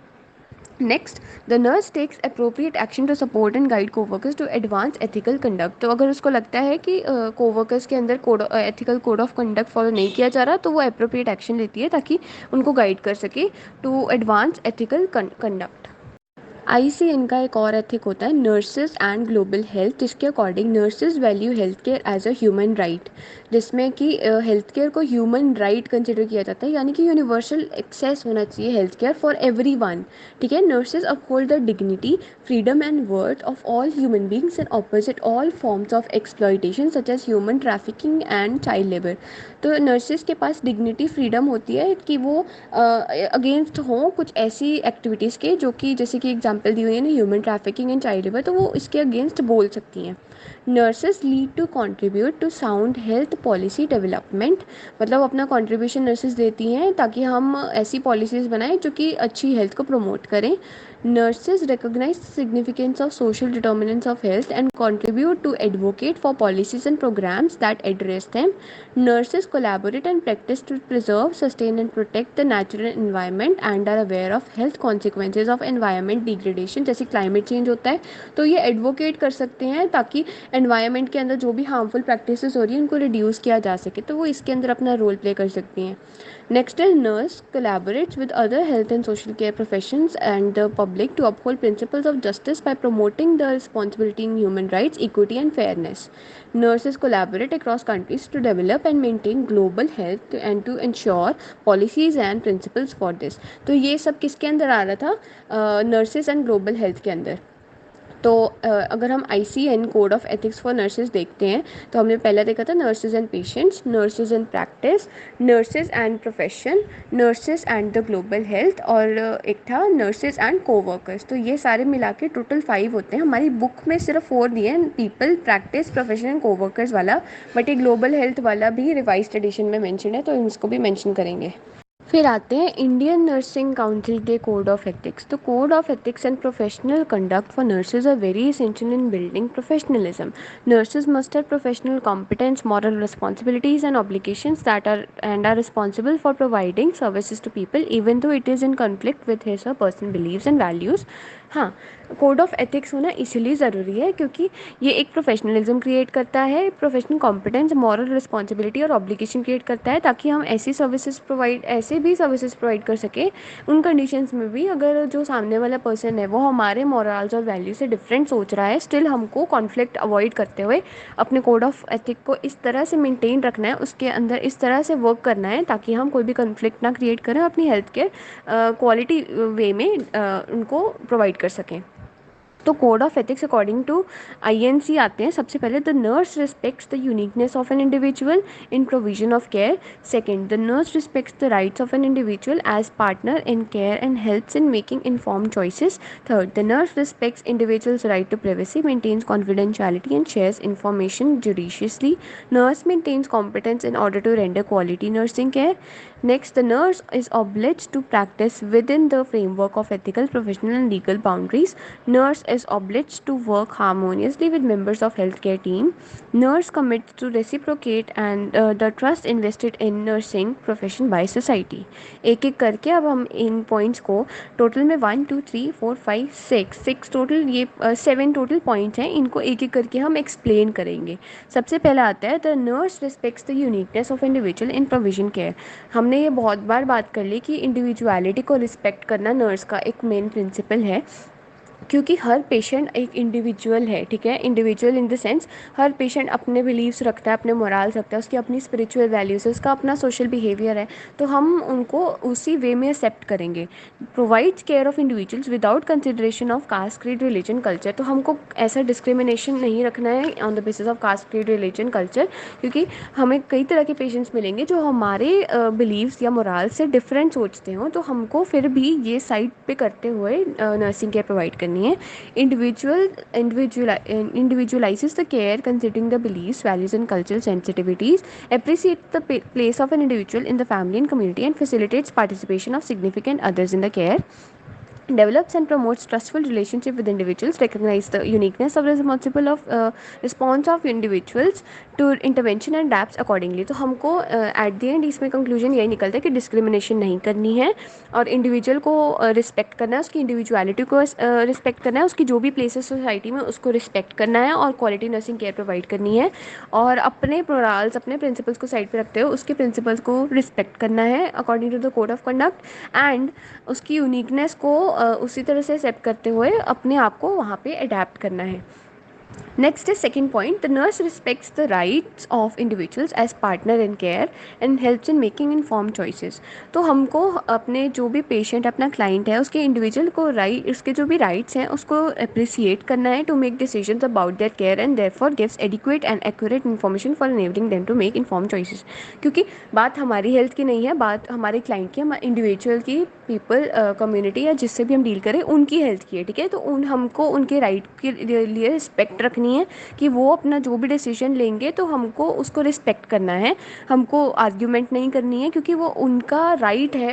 Next, the nurse takes appropriate action to support and guide coworkers to advance ethical conduct. तो अगर उसको लगता है कि कोवर्कर्स के अंदर code ethical code of conduct follow नहीं किया जा रहा, तो वो अप्रोप्रिएट एक्शन लेती है ताकि उनको गाइड कर सके to advance ethical conduct. ICN का एक और एथिक होता है नर्सेज एंड ग्लोबल हेल्थ, जिसके according nurses value health care as a human right, जिसमें कि हेल्थ केयर को ह्यूमन राइट कंसिडर किया जाता है, यानी कि यूनिवर्सल एक्सेस होना चाहिए हेल्थ केयर फॉर एवरीवन। ठीक है, nurses uphold the dignity, freedom and worth of all human beings and opposite all forms of exploitation such as human trafficking and child labour. तो नर्सेज के पास dignity, freedom होती है कि वो against हों कुछ ऐसी एक्टिविटीज़ के जो कि, जैसे कि एग्जांपल दी हुई है ना, human trafficking and child labour, तो वो इसके अगेंस्ट बोल सकती हैं। Nurses lead to contribute to sound health policy development, मतलब अपना कंट्रीब्यूशन नर्सेज देती हैं ताकि हम ऐसी पॉलिसीज़ बनाएं जो कि अच्छी हेल्थ को प्रमोट करें। Nurses recognize the significance of social determinants of health and contribute to advocate for policies and programs that address them. Nurses collaborate and practice to preserve, sustain, and protect the natural environment and are aware of health consequences of environment degradation, जैसे climate change होता है तो ये advocate कर सकते हैं ताकि environment के अंदर जो भी हार्मफुल प्रैक्टिसेस हो रही हैं उनको रिड्यूस किया जा सके, तो वो इसके अंदर अपना रोल प्ले कर सकती हैं। Next is nurse collaborates with other health and social care professions and the public to uphold principles of justice by promoting the responsibility in human rights, equity and fairness. Nurses collaborate across countries to develop and maintain global health and to ensure policies and principles for this. तो ये सब किसके अंदर आ रहा था, nurses and global health के अंदर। तो अगर हम ICN code of ethics for nurses देखते हैं तो हमने पहला देखा था nurses and patients, nurses and practice, nurses and profession, nurses and the global health, और एक था नर्सेज एंड कोवर्कर्स। तो ये सारे मिला के टोटल 5 होते हैं। हमारी बुक में सिर्फ 4 दिए हैं, people, practice, profession and coworkers वाला, बट ये ग्लोबल हेल्थ वाला भी रिवाइज्ड एडिशन में मेंशन है, तो इसको भी मेंशन करेंगे। फिर आते हैं इंडियन नर्सिंग काउंसिल के कोड ऑफ एथिक्स। तो code of ethics and professional conduct for nurses are very essential in building professionalism. Nurses must have professional competence, moral responsibilities, and obligations that are responsible for providing services to people, even though it is in conflict with his or person beliefs and values. हाँ, code of ethics होना इसलिए ज़रूरी है क्योंकि ये एक professionalism create करता है, प्रोफेशनल कॉम्पिटेंस, मॉरल रिस्पॉन्सिबिलिटी और ऑब्लिगेशन क्रिएट करता है ताकि हम ऐसे भी सर्विसेज प्रोवाइड कर सकें उन कंडीशंस में भी अगर जो सामने वाला पर्सन है वो हमारे मॉरल्स और वैल्यू से डिफरेंट सोच रहा है, स्टिल हमको कॉन्फ्लिक्ट अवॉइड करते हुए अपने कोड ऑफ एथिक को इस तरह से मेंटेन रखना है, उसके अंदर इस तरह से वर्क करना है ताकि हम कोई भी कॉन्फ्लिक्ट ना क्रिएट करें, अपनी हेल्थ केयर क्वालिटी वे में उनको प्रोवाइड कर सकें। तो code of ethics according to INC आते हैं। सबसे पहले, the nurse respects the uniqueness of an individual in provision of care. Second, the nurse respects the rights of an individual as partner in care and helps in making informed choices. Third, the nurse respects individuals right to privacy, maintains confidentiality and shares information judiciously. Nurse maintains competence in order to render quality nursing care. Next, the nurse is obliged to practice within the framework of ethical, professional and legal boundaries. Nurse is obliged to work harmoniously with members of healthcare team. Nurse commits to reciprocate and the trust invested in nursing profession by society. एक एक करके अब हम इन points को total में 1 2 3 4 5 6 total, ये 7 total points हैं, इनको एक एक करके हम एक्सप्लेन करेंगे। सबसे पहला आता है the nurse respects the uniqueness of individual in provision care. हमने ये बहुत बार बात कर ली कि इंडिविजुअलिटी को रिस्पेक्ट करना नर्स का एक मेन प्रिंसिपल है, क्योंकि हर पेशेंट एक इंडिविजुअल है। ठीक है, individual in the sense her patient अपने बिलीव्स रखता है, अपने मोरल्स रखता है, उसकी अपनी स्पिरिचुअल वैल्यूज़ है, उसका अपना सोशल बिहेवियर है, तो हम उनको उसी वे में एक्सेप्ट करेंगे। Provides care of individuals without consideration of caste, creed, religion, culture. तो हमको ऐसा डिस्क्रिमिनेशन नहीं रखना है on the basis of caste, creed, religion, culture, क्योंकि हमें कई तरह के पेशेंट्स मिलेंगे जो हमारे बिलीव्स या मोरल्स से डिफरेंट सोचते हों, तो हमको फिर भी ये साइड पे करते हुए नर्सिंग केयर प्रोवाइड करनी है। Individualizes the care considering the beliefs, values and cultural sensitivities, appreciates the place of an individual in the family and community and facilitates participation of significant others in the care. develops and promotes trustful relationship with individuals, recognize the uniqueness of responsible of response of individuals to intervention and adapts accordingly. तो हमको at the end इसमें conclusion यही निकलता है कि discrimination नहीं करनी है और इंडिविजुअल को रिस्पेक्ट करना है, उसकी इंडिविजुअलिटी को रिस्पेक्ट करना है, उसकी जो भी प्लेसेस सोसाइटी में उसको रिस्पेक्ट करना है और क्वालिटी नर्सिंग केयर प्रोवाइड करनी है और अपने मोराल्स अपने प्रिंसिपल्स को साइड पे रखते हुए उसके प्रिंसिपल्स को रिस्पेक्ट करना है according to the code of conduct and उसकी यूनिकनेस को उसी तरह से एक्सेप्ट करते हुए अपने आप को वहाँ पे अडेप्ट करना है. Next is second point. The nurse respects the rights of individuals as partner in care and helps in making informed choices. तो हमको अपने जो भी पेशेंट अपना क्लाइंट है उसके इंडिविजुअल को राइट उसके जो भी राइट्स हैं उसको अप्रिसिएट करना है to make decisions about their care and therefore gives adequate and accurate information for enabling them to make inform choices. क्योंकि बात हमारी हेल्थ की नहीं है, बात हमारे क्लाइंट की, हमारे इंडिविजुअल की, पीपल कम्युनिटी या जिससे भी हम डील करें उनकी हेल्थ की है. ठीक है, तो हमको उनके राइट के लिए रिस्पेक्ट रखनी है कि वो अपना जो भी डिसीजन लेंगे तो हमको उसको रिस्पेक्ट करना है, हमको आर्ग्यूमेंट नहीं करनी है क्योंकि वो उनका राइट है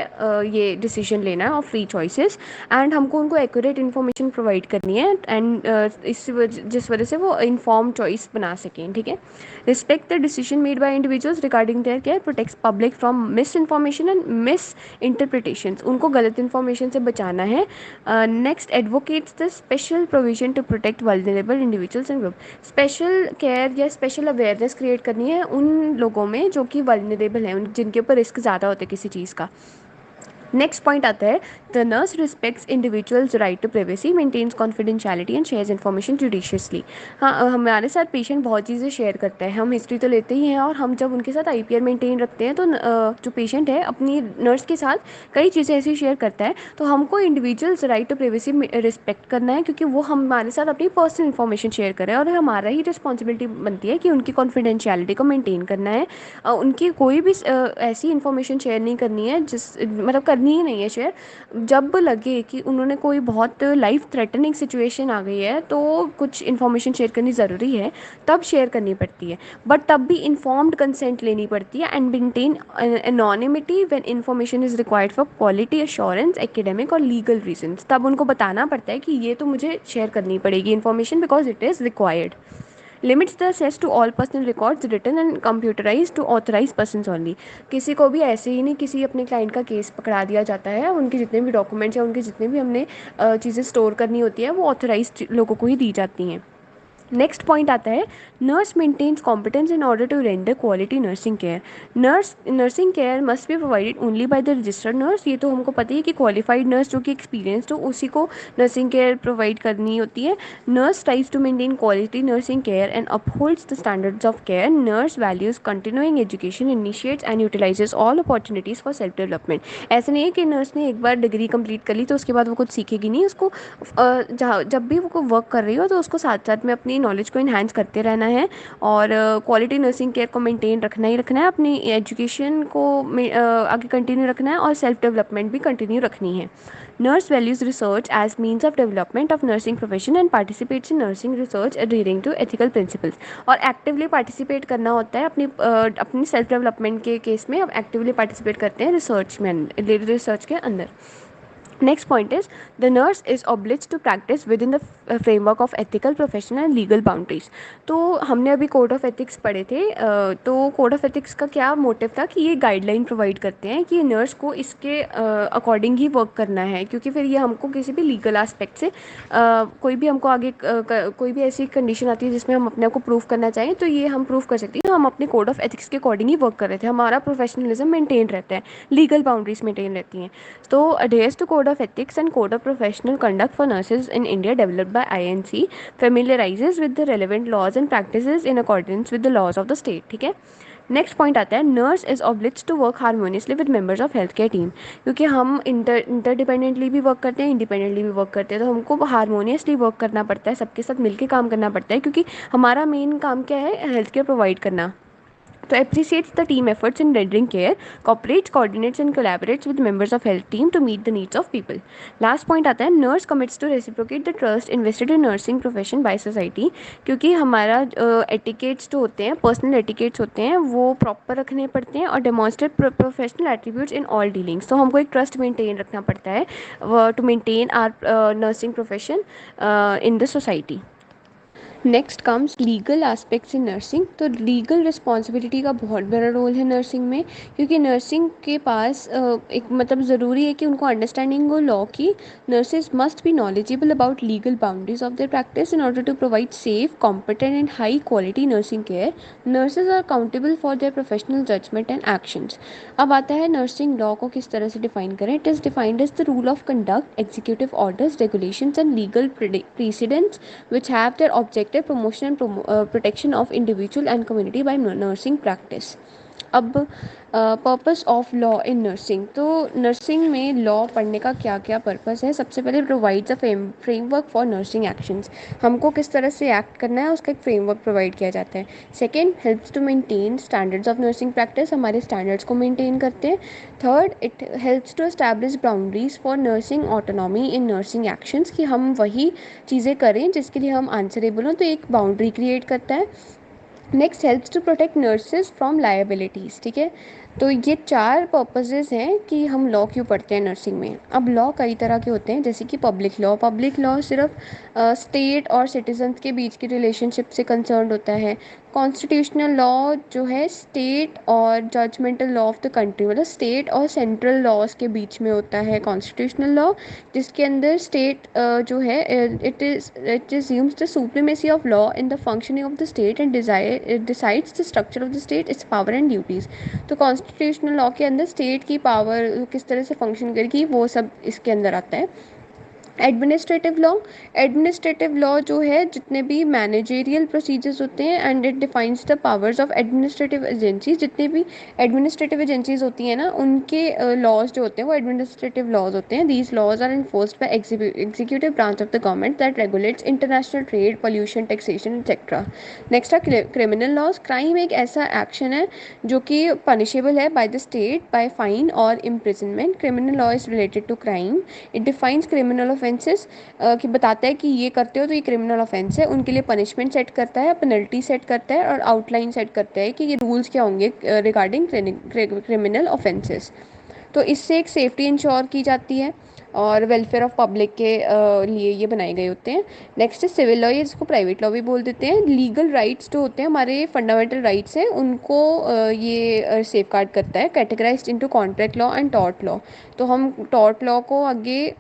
ये डिसीजन लेना और फ्री चॉइसेस एंड हमको उनको एक्यूरेट इन्फॉर्मेशन प्रोवाइड करनी है एंड जिस वजह से वो इन्फॉर्म चॉइस बना सकें. ठीक है, respect the decision made by individuals regarding their care, protects public from misinformation and misinterpretations, उनको गलत इन्फॉर्मेशन से बचाना है. Next, advocates the special provision to protect vulnerable individuals and group, special care या special awareness create करनी है उन लोगों में जो कि वल्नरेबल हैं, जिनके ऊपर रिस्क ज़्यादा होता है किसी चीज़ का. नेक्स्ट पॉइंट आता है the nurse respects individuals right to privacy, maintains confidentiality and shares information judiciously. हाँ, हमारे साथ पेशेंट बहुत चीज़ें शेयर करता है, हम हिस्ट्री तो लेते ही हैं और हम जब उनके साथ IPR मेंटेन रखते हैं तो जो पेशेंट है अपनी नर्स के साथ कई चीज़ें ऐसी शेयर करता है तो हमको individuals right to privacy respect करना है क्योंकि वो हमारे साथ अपनी पर्सनल इन्फॉर्मेशन शेयर कर रहे हैं और हमारा ही रिस्पॉन्सिबिलिटी बनती है कि उनकी कॉन्फिडेंशियलिटी को मेंटेन करना है. उनकी कोई भी ऐसी इन्फॉर्मेशन शेयर नहीं करनी है जिस मतलब करनी ही नहीं है शेयर. जब लगे कि उन्होंने कोई बहुत लाइफ थ्रेटनिंग सिचुएशन आ गई है तो कुछ इन्फॉर्मेशन शेयर करनी ज़रूरी है, तब शेयर करनी पड़ती है, बट तब भी इन्फॉर्म्ड कंसेंट लेनी पड़ती है and maintain anonymity when information is required for quality assurance academic और लीगल रीजंस. तब उनको बताना पड़ता है कि ये तो मुझे शेयर करनी पड़ेगी information because it is required. Limits the access to all personal records written and computerise to authorise persons only, किसी को भी ऐसे ही नहीं किसी अपने क्लाइंट का केस पकड़ा दिया जाता है, उनके जितने भी डॉक्यूमेंट्स या उनके जितने भी हमने चीज़ें स्टोर करनी होती है वो ऑथराइज लोगों को ही दी जाती हैं. नेक्स्ट पॉइंट आता है nurse maintains competence in order to render quality nursing care. Nursing care must be provided only by the registered nurse. ये तो हमको पता ही है कि क्वालिफाइड नर्स जो कि एक्सपीरियंस्ड हो उसी को नर्सिंग केयर प्रोवाइड करनी होती है. Nurse tries to maintain quality nursing care and upholds the standards of care. Nurse values continuing education, initiates and utilises all opportunities for self development. ऐसा नहीं है कि नर्स ने एक बार डिग्री कंप्लीट कर ली तो उसके बाद वो कुछ सीखेगी नहीं, उसको जब भी वो वर्क कर रही हो तो उसको साथ साथ में अपनी नॉलेज को इन्हांस करते रहना है और क्वालिटी नर्सिंग केयर को मेंटेन रखना ही रखना है, अपनी एजुकेशन को आगे कंटिन्यू रखना है और सेल्फ डेवलपमेंट भी कंटिन्यू रखनी है. Nurse values research as means of development of nursing profession and participates in nursing research adhering to ethical principles. और एक्टिवली पार्टिसिपेट करना होता है अपनी सेल्फ डेवलपमेंट के केस में, अब एक्टिवली पार्टिसिपेट करते हैं रिसर्च के अंदर. Next point is the nurse is obliged to practice within the framework of ethical, professional and legal boundaries. तो हमने अभी कोड ऑफ एथिक्स पढ़े थे, तो कोड ऑफ एथिक्स का क्या मोटिव था कि ये गाइडलाइन प्रोवाइड करते हैं कि नर्स को इसके अकॉर्डिंग ही वर्क करना है क्योंकि फिर ये हमको किसी भी लीगल एस्पेक्ट से कोई भी हमको आगे कोई भी ऐसी कंडीशन आती है जिसमें हम अपने आप को प्रूव करना चाहें तो ये हम प्रूव कर सकते हैं. हम अपने कोड ऑफ एथिक्स के अकॉर्डिंग ही वर्क कर रहे थे, हमारा प्रोफेशनलिज्म मेंटेन रहता है, लीगल बाउंड्रीज मेंटेन रहती हैं. तो adheres to code of ethics and code of professional conduct for nurses in India developed by INC familiarizes with the relevant laws and practices in accordance with the laws of the state. ठीक है, next point आता है nurse is obliged to work harmoniously with members of health care team. क्योंकि हम इंटरडिपेंडेंटली भी work करते हैं, independently भी वर्क करते हैं, तो हमको हारमोनियसली वर्क करना पड़ता है, सबके साथ मिलकर काम करना पड़ता है क्योंकि हमारा मेन काम क्या है, हेल्थ केयर प्रोवाइड करना. तो appreciates the team efforts in rendering care, cooperates, coordinates and collaborates with members of health team to meet the needs of people. Last point आता है, nurse commits to reciprocate the trust invested in nursing profession by society, क्योंकि हमारा etiquettes जो होते हैं, personal etiquettes होते हैं, वो proper रखने पड़ते हैं और demonstrate professional attributes in all dealings. तो हमको एक trust maintain रखना पड़ता है to maintain our nursing profession in the society. Next comes legal aspects in nursing. तो लीगल रिस्पॉन्सिबिलिटी का बहुत बड़ा रोल है नर्सिंग में, क्योंकि नर्सिंग के पास एक मतलब ज़रूरी है कि उनको अंडरस्टैंडिंग हो लॉ की। Nurses must be knowledgeable about legal boundaries of their practice in order to provide safe, competent and high quality nursing care. Nurses are accountable for their professional judgement and actions. अब आता है nursing law को किस तरह से define करें। It is defined as the rule of conduct, executive orders, regulations and legal precedents which have their objective promotion and protection of individual and community by nursing practice. अब purpose of law in nursing. तो nursing में law पढ़ने का क्या क्या purpose है। सबसे पहले provides a framework for nursing actions, हमको किस तरह से एक्ट करना है उसका एक फ्रेमवर्क प्रोवाइड किया जाता है। Second, helps to maintain standards of nursing practice, हमारे स्टैंडर्ड्स को मेंटेन करते हैं। Third, it helps to establish boundaries for nursing autonomy in nursing actions, कि हम वही चीज़ें करें जिसके लिए हम आंसरेबल हों, तो एक बाउंड्री क्रिएट करता है। Next, helps to protect nurses from liabilities. ठीक है, तो ये चार पर्पसेस हैं कि हम लॉ क्यों पढ़ते हैं नर्सिंग में। अब लॉ कई तरह के होते हैं, जैसे कि पब्लिक लॉ। पब्लिक लॉ सिर्फ स्टेट और सिटीजन्स के बीच की रिलेशनशिप से कंसर्न होता है। कॉन्स्टिट्यूशनल लॉ जो है स्टेट और judgemental law of the country, मतलब स्टेट और सेंट्रल लॉज के बीच में होता है कॉन्स्टिट्यूशनल लॉ, जिसके अंदर स्टेट जो है it is assumes the supremacy of law in the functioning of the state and decides the structure of the state, its power and duties. तो कॉन्स्टिट्यूशनल लॉ के अंदर स्टेट की पावर किस तरह से फंक्शन करेगी वो सब इसके अंदर आता है। एडमिनिस्ट्रेटिव लॉ, एडमिनिस्ट्रेटिव लॉ जो है जितने भी मैनेजेरियल प्रोसीजर्स होते हैं, and it defines the powers of administrative agencies. जितने भी एडमिनिस्ट्रेटिव एजेंसीज होती हैं ना, उनके लॉज जो होते हैं वो एडमिनिस्ट्रेटिव लॉज होते हैं। These laws are enforced by executive branch of the government that regulates international trade, pollution, taxation et cetera. Next है क्रिमिनल लॉज। क्राइम एक ऐसा एक्शन है जो कि पनिशेबल है by the state by fine और imprisonment. Criminal law is related to crime. It defines criminal offences, कि बताता है कि ये करते हो तो ये क्रिमिनल ऑफेंस है, उनके लिए पनिशमेंट सेट करता है, पेनल्टी सेट करता है और आउटलाइन सेट करता है कि ये रूल्स क्या होंगे रिगार्डिंग क्रिमिनल ऑफेंसेस। तो इससे एक सेफ्टी इंश्योर की जाती है और वेलफेयर ऑफ पब्लिक के लिए ये बनाए गए होते हैं। नेक्स्ट है सिविल लॉ, ये इसको प्राइवेट लॉ भी बोल देते हैं। लीगल राइट्स जो होते हैं हमारे फंडामेंटल राइट्स हैं, उनको ये सेफ गार्ड करता है। Categorised into contract law and tort law. तो हम टॉर्ट लॉ को आगे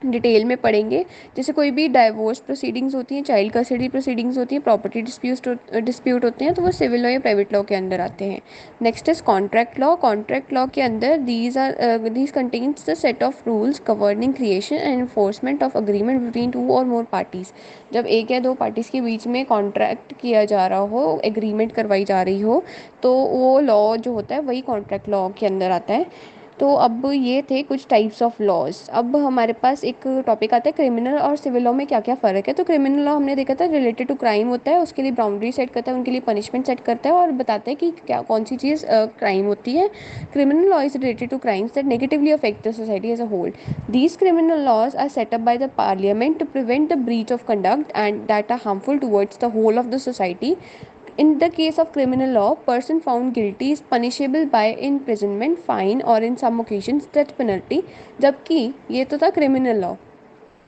डिटेल में पढ़ेंगे। जैसे कोई भी डाइवोर्स प्रोसीडिंग्स होती हैं, चाइल्ड कस्टडी प्रोसीडिंग्स होती हैं, प्रॉपर्टी डिस्प्यूट होते हैं, तो वो सिविल लॉ या प्राइवेट लॉ के अंदर आते हैं। Next is contract law. Contract law के अंदर these contains the set of rules governing creation and enforcement of agreement between two और मोर पार्टीज़। जब एक या दो पार्टीज़ के बीच में कॉन्ट्रैक्ट किया जा रहा हो, एग्रीमेंट करवाई जा रही हो, तो वो लॉ जो होता है वही कॉन्ट्रैक्ट लॉ के अंदर आता है। तो अब ये थे कुछ टाइप्स ऑफ लॉज। अब हमारे पास एक टॉपिक आता है क्रिमिनल और सिविल लॉ में क्या क्या फ़र्क है। तो क्रिमिनल लॉ हमने देखा था रिलेटेड टू क्राइम होता है, उसके लिए बाउंड्री सेट करता है, उनके लिए पनिशमेंट सेट करता है और बताता है कि क्या कौन सी चीज़ क्राइम होती है। Criminal law is related to crimes that negatively affect the society as a whole. These criminal laws are set up by the parliament to prevent the breach of conduct and that are harmful towards the whole of the society. In the case of criminal law, person found guilty is punishable by imprisonment, fine or in some occasions death penalty। जबकि ये तो था criminal law.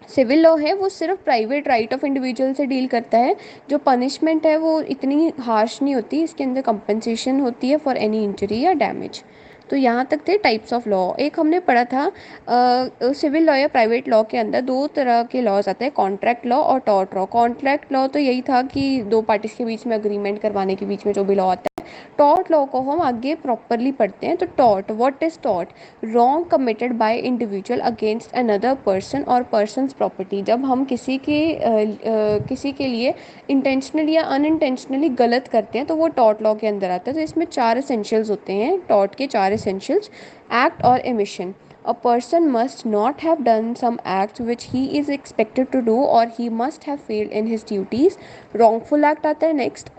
Civil law है वो सिर्फ private right of individual से deal करता है। जो पनिशमेंट है वो इतनी हार्श नहीं होती, इसके अंदर कंपनसेशन होती है फॉर एनी इंजरी या डैमेज। तो यहाँ तक थे टाइप्स ऑफ लॉ। एक हमने पढ़ा था सिविल लॉ या प्राइवेट लॉ के अंदर दो तरह के लॉज आते हैं, कॉन्ट्रैक्ट लॉ और टॉर्ट लॉ। कॉन्ट्रैक्ट लॉ तो यही था कि दो पार्टीज के बीच में अग्रीमेंट करवाने के बीच में जो भी लॉ आता है। टॉर्ट लॉ को हम आगे प्रॉपरली पढ़ते हैं। तो tort, what is tort? Wrong committed by individual against another person और पर्सनस प्रॉपर्टी। जब हम किसी के लिए इंटेंशनली या अनइंटेंशनली गलत करते हैं तो वो टॉर्ट लॉ के अंदर आता है। तो इसमें चार एसेंशियल्स होते हैं टॉर्ट के, चार एसेंशियल्स: एक्ट और emission. A person must not have done some acts which he is expected to do, or he must have failed in his duties. Wrongful act आता है next,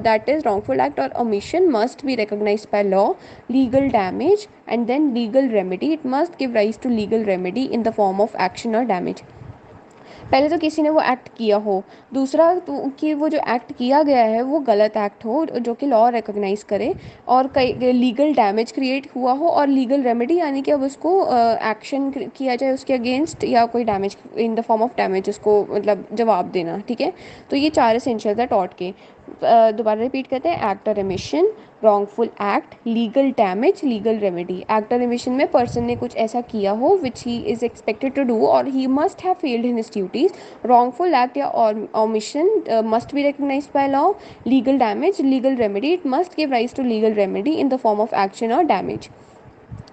that is wrongful act or omission must be recognized by law. Legal damage and then legal remedy, it must give rise to legal remedy in the form of action or damage. पहले तो किसी ने वो act किया हो, दूसरा तो कि वो जो एक्ट किया गया है वो गलत एक्ट हो जो कि लॉ रिकॉग्नाइज करे, और कई लीगल डैमेज क्रिएट हुआ हो, और लीगल रेमेडी यानी कि अब उसको एक्शन किया जाए उसके अगेंस्ट, या कोई damage in the form of damage उसको मतलब जवाब देना, ठीक है। तो ये चार एसेंशियल्स है टॉर्ट के। दोबारा रिपीट करते हैं, एक्ट और emission, wrongful act, legal damage, legal remedy. Act or omission में person ने कुछ ऐसा किया हो which he is expected to do or he must have failed in his duties. Wrongful act या omission must be recognized by law. Legal damage, legal remedy, it must give rise to legal remedy in the form of action or damage.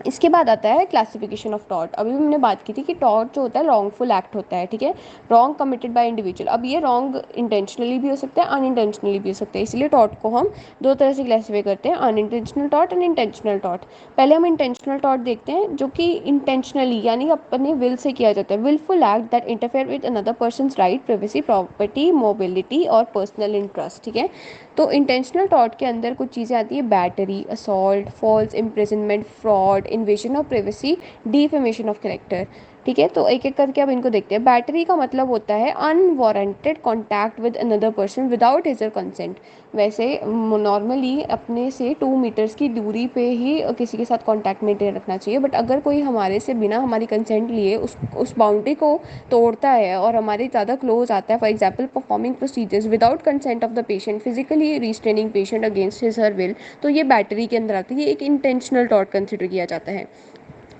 इसके बाद आता है classification of tort. अभी हमने बात की थी कि टॉर्ट जो होता है रॉन्गफुल एक्ट होता है, ठीक है, रॉन्ग कमिटेड बाय इंडिविजुअल। अब ये रॉन्ग इंटेंशनली भी हो सकता है, अनइंटेंशनली भी हो सकता है, इसलिए टॉर्ट को हम दो तरह से क्लासीफाई करते हैं, unintentional tort and intentional tort. पहले हम इंटेंशनल टॉर्ट देखते हैं, जो कि इंटेंशनली यानी अपने विल से किया जाता है, wilful act that interfere with another persons right, privacy, property, mobility और पर्सनल इंटरेस्ट, ठीक है। तो इंटेंशनल टॉर्ट के अंदर कुछ चीज़ें आती है, battery, assault, false imprisonment, fraud, invasion of privacy, defamation of character, ठीक है। तो एक एक करके अब इनको देखते हैं। बैटरी का मतलब होता है unwarranted contact with another person without his consent. वैसे नॉर्मली अपने से 2 मीटर्स की दूरी पे ही किसी के साथ कॉन्टैक्ट मेंटेन रखना चाहिए, बट अगर कोई हमारे से बिना हमारी कंसेंट लिए उस बाउंड्री को तोड़ता है और हमारे ज़्यादा क्लोज आता है, for example performing procedures without consent of the patient, physically restraining patient against his her will, तो ये बैटरी के अंदर आती है, ये एक इंटेंशनल टॉर्ट कंसिडर किया जाता है।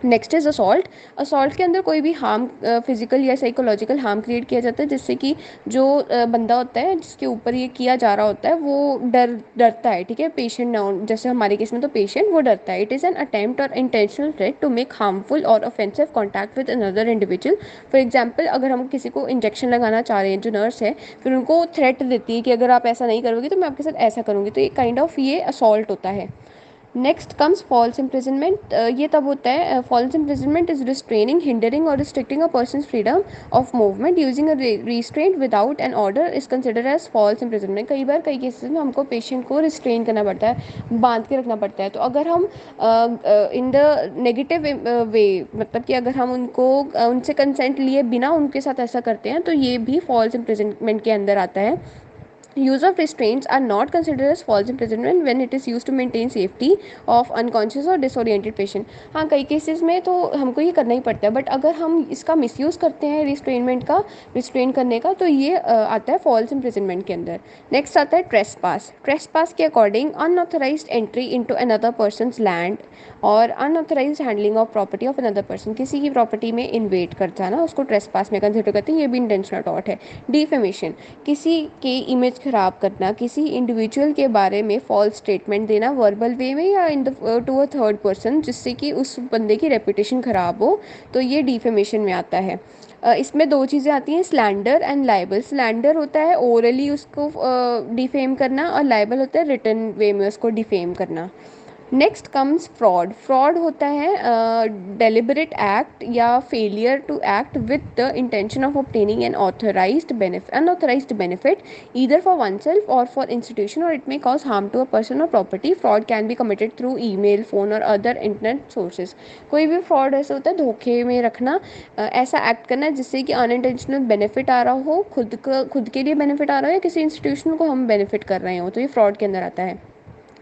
Next is assault. असॉल्ट के अंदर कोई भी हार्म, फिजिकल या साइकोलॉजिकल हार्म क्रिएट किया जाता है, जिससे कि जो बंदा होता है जिसके ऊपर ये किया जा रहा होता है वो डरता है, ठीक है। पेशेंट ना, जैसे हमारे केस में तो पेशेंट वो डरता है। इट इज़ एन अटेम्प्ट और intentional threat to make harmful और offensive contact with another individual. For example, अगर हम किसी को इंजेक्शन लगाना चाह रहे हैं, जो नर्स है फिर उनको थ्रेट देती है कि अगर आप ऐसा नहीं करोगे तो मैं आपके साथ ऐसा करूँगी, तो ये काइंड ऑफ ये असॉल्ट होता है। Next comes false imprisonment. ये तब होता है, false imprisonment is restraining, hindering और restricting a person's freedom of movement using a restraint without an order is consider as false imprisonment. कई बार कई केसेस में हमको पेशेंट को रिस्ट्रेन करना पड़ता है, बांध के रखना पड़ता है। तो अगर हम इन द नेगेटिव वे, मतलब कि अगर हम उनको उनसे कंसेंट लिए बिना उनके साथ ऐसा करते हैं, तो ये भी फॉल्स इम्प्रिजनमेंट के अंदर आता है। Use of restraints are not considered as false imprisonment when it is used to maintain safety of unconscious or disoriented patient. हाँ, कई केसेस में तो हमको ये करना ही पड़ता है, बट अगर हम इसका मिसयूज़ करते हैं रिस्ट्रेनमेंट का, रिस्ट्रेन करने का, तो ये आता है फॉल्स इम्प्रिजनमेंट के अंदर। नेक्स्ट आता है ट्रेसपास। ट्रेसपास के according unauthorised entry into another person's land और unauthorised handling of property of another person, किसी की प्रॉपर्टी में इन्वेट कर जाना, उसको ट्रेसपास में कंसिडर करते हैं, ये भी इंटेंशनल टॉर्ट है। डिफेमेशन, किसी के इमेज ख़राब करना, किसी इंडिविजुअल के बारे में फॉल्स स्टेटमेंट देना वर्बल वे में या in the to a third person, जिससे कि उस बंदे की रेपुटेशन ख़राब हो, तो ये डिफेमेशन में आता है। इसमें दो चीज़ें आती हैं, स्लैंडर एंड लाइबल। स्लैंडर होता है ओरली उसको डिफेम करना, और लाइबल होता है रिटन वे में उसको डिफेम करना। Next comes fraud. फ्रॉड होता है डेलिबरेट एक्ट या failure to act with the intention of obtaining an unauthorised benefit either for oneself और फॉर इंस्टीट्यूशन, और it may cause harm to a person और property. Fraud can be committed through email, phone और other internet sources. कोई भी fraud ऐसा होता है धोखे में रखना, ऐसा एक्ट करना जिससे कि अनइंटेंशनल बेनिफिट आ रहा हो, खुद के लिए बेनिफिट आ रहा हो या किसी इंस्टीट्यूशन को हम बेनिफिट कर रहे हो, तो ये फ्रॉड के अंदर आता है।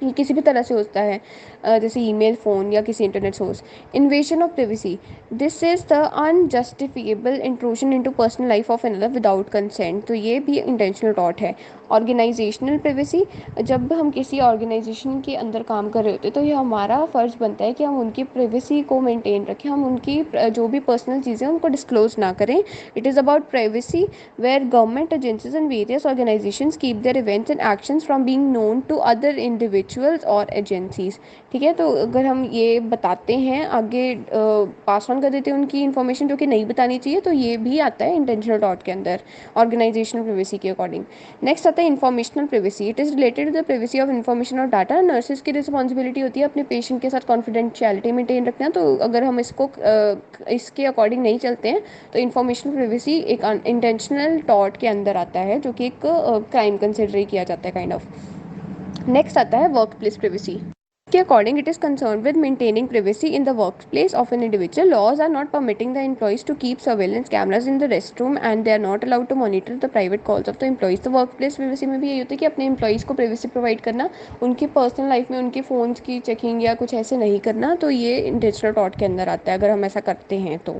ये किसी भी तरह से होता है, जैसे ईमेल, फ़ोन या किसी internet source. Invasion of privacy, this is the unjustifiable intrusion into personal life of another without consent, तो ये भी इंटेंशनल टॉर्ट है। ऑर्गेनाइजेशनल प्राइवेसी, जब हम किसी ऑर्गेनाइजेशन के अंदर काम कर रहे होते हैं तो ये हमारा फ़र्ज़ बनता है कि हम उनकी प्राइवेसी को मेंटेन रखें, हम उनकी जो भी पर्सनल चीज़ें उनको डिस्क्लोज़ ना करें। It is about privacy where government agencies and various organisations keep their events and actions from being known to other individuals और एजेंसीज, ठीक है। तो अगर हम ये बताते हैं आगे, पास ऑन कर देते हैं उनकी इन्फॉर्मेशन जो कि नहीं बतानी चाहिए, तो ये भी आता है इंटेंशनल टॉर्ट के अंदर ऑर्गेनाइजेशनल प्राइवेसी के अकॉर्डिंग। नेक्स्ट आता है है informational privacy. It is related to the privacy of information और डाटा। नर्सेज की रिस्पॉन्सिबिलिटी होती है अपने पेशेंट के साथ कॉन्फिडेंशियलिटी मेंटेन रखना। तो अगर हम इसके अकॉर्डिंग नहीं चलते हैं तो इन्फॉर्मेशनल प्रिवेसी एक इंटेंशनल टॉर्ट के अंदर आता है, जो कि एक क्राइम कंसिडर किया जाता है काइंड ऑफ। नेक्स्ट आता है वर्क प्लेस प्रिवेसी के according it is concern with maintaining privacy in the workplace of an individual. Laws are not permitting the employees to keep surveillance cameras in the restroom and they are not allowed to monitor the private calls of the employees. तो workplace privacy में भी यही होता है कि अपने employees को privacy provide करना, उनकी पर्सनल लाइफ में उनके फ़ोन्स की चेकिंग या कुछ ऐसे नहीं करना। तो ये इंटेंशनल टॉट के अंदर आता है अगर हम ऐसा करते हैं तो।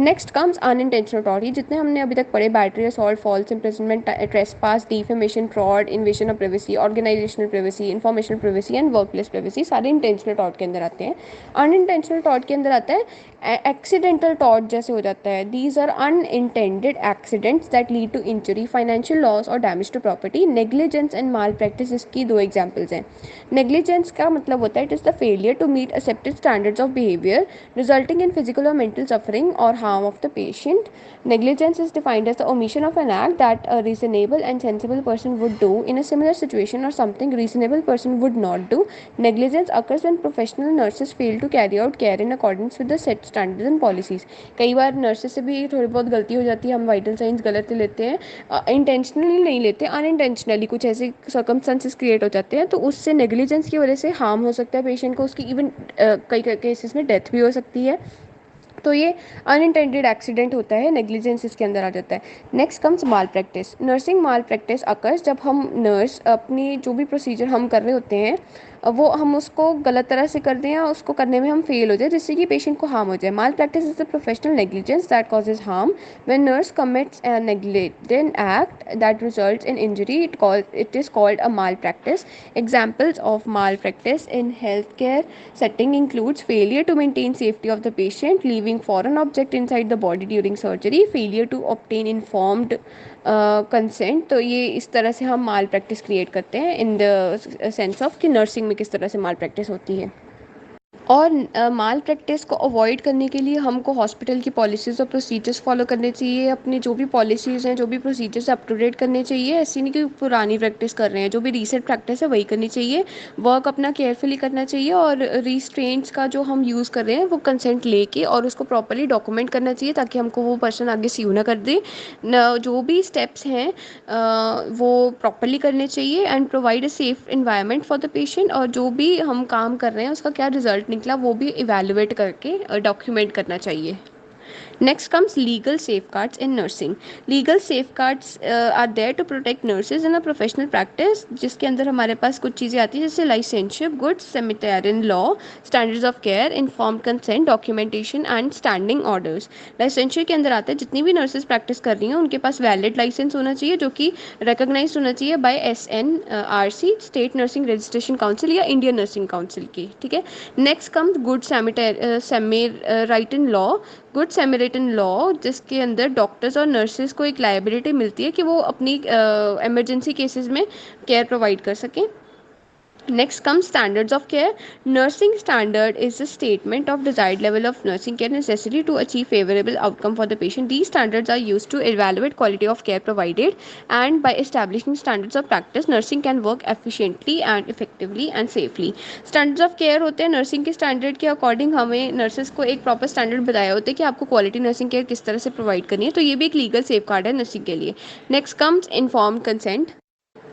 नेक्स्ट कम्स अनइंटेंशनल टॉट। ये जितने हमने अभी तक पढ़े, battery assault, false imprisonment, trespass, defamation, fraud, invasion of privacy, organisational privacy, informational privacy and workplace privacy सारे इंटेंशनल टॉट के अंदर आते हैं। अनइंटेंशनल टॉट के अंदर आता है एक्सीडेंटल टॉट जैसे हो जाता है। These are unintended accidents that lead to injury, financial loss और damage to property. Negligence and malpractice इसकी दो एग्जाम्पल्स हैं। नेग्लिजेंस का मतलब होता है it is the failure to meet accepted standards of behaviour resulting in physical और mental suffering और harm of the patient. Negligence is defined as the omission of an act that a reasonable and sensible person would do in a similar situation or something reasonable person would not do. Negligence occurs when professional nurses fail to carry out care in accordance with the set standards and policies. कई बार nurses से भी थोड़ी बहुत गलती हो जाती है, हम वाइटल साइंस गलत लेते हैं, इंटेंशनली नहीं लेते, अनइंटेंशनली कुछ ऐसे सर्कमस्टांसेस क्रिएट हो जाते हैं तो उससे नेग्लिजेंस की वजह से हार्म हो सकता है पेशेंट को, उसकी इवन कई केसेस में डेथ भी हो सकती है। तो ये अनइंटेंडेड एक्सीडेंट होता है, नेग्लिजेंस इसके अंदर आ जाता है। नेक्स्ट कम्स माल प्रैक्टिस। नर्सिंग माल प्रैक्टिस अकर्स जब हम नर्स अपनी जो भी प्रोसीजर हम कर रहे होते हैं वो हम उसको गलत तरह से कर दें या उसको करने में हम फेल हो जाए जिससे कि पेशेंट को हार्म हो जाए। Malpractice is the professional negligence that causes harm when nurse commits a negligent act that results in injury. It is called a malpractice. Examples of malpractice in healthcare setting includes failure to maintain safety of the patient, leaving foreign object inside the body during surgery, failure to obtain informed consent. तो ये इस तरह से हम माल practice create करते हैं in the sense of कि nursing में किस तरह से माल प्रैक्टिस होती है। और माल प्रैक्टिस को अवॉइड करने के लिए हमको हॉस्पिटल की पॉलिसीज़ और प्रोसीजर्स फॉलो करने चाहिए। अपनी जो भी पॉलिसीज़ हैं, जो भी प्रोसीजर्स अप टू डेट करने चाहिए। ऐसी नहीं कि पुरानी प्रैक्टिस कर रहे हैं, जो भी रीसेंट प्रैक्टिस है वही करनी चाहिए। वर्क अपना केयरफुली करना चाहिए और रिस्ट्रेंट्स का जो हम यूज़ कर रहे हैं वो कंसेंट लेके और उसको प्रॉपरली डॉक्यूमेंट करना चाहिए ताकि हमको वो पर्सन आगे सीव ना कर दे। जो भी स्टेप्स हैं वो प्रॉपरली करने चाहिए and provide a safe environment for the patient. और जो भी हम काम कर रहे हैं उसका क्या रिजल्ट निकला वो भी इवेलुएट करके डॉक्यूमेंट करना चाहिए। Next comes legal safeguards in nursing. Legal safeguards are there to protect nurses in a professional practice, जिसके अंदर हमारे पास कुछ चीज़ें आती हैं जैसे licensure, good Samaritan law, standards of care, informed consent, documentation and standing orders. Licensure के अंदर आता है जितनी भी नर्सेज प्रैक्टिस कर रही हैं उनके पास वैलिड लाइसेंस होना चाहिए जो कि रिकॉग्नाइज होना चाहिए by SNRC, state nursing registration council या इंडियन नर्सिंग काउंसिल की। ठीक है। Next comes good Samaritan law. Good Samaritan law जिसके अंदर डॉक्टर्स और नर्सेज को एक लायबिलिटी मिलती है कि वो अपनी इमरजेंसी केसेस में केयर प्रोवाइड कर सकें। Next comes standards of care. Nursing standard is a statement of desired level of nursing care necessary to achieve favorable outcome for the patient. These standards are used to evaluate quality of care provided, and by establishing standards of practice, nursing can work efficiently and effectively and safely. Standards of care होते हैं nursing के standard के according हमें nurses को एक proper standard बताया होता है कि आपको quality nursing care किस तरह से provide करनी है। तो ये भी एक legal safeguard है nursing के लिए। Next comes informed consent.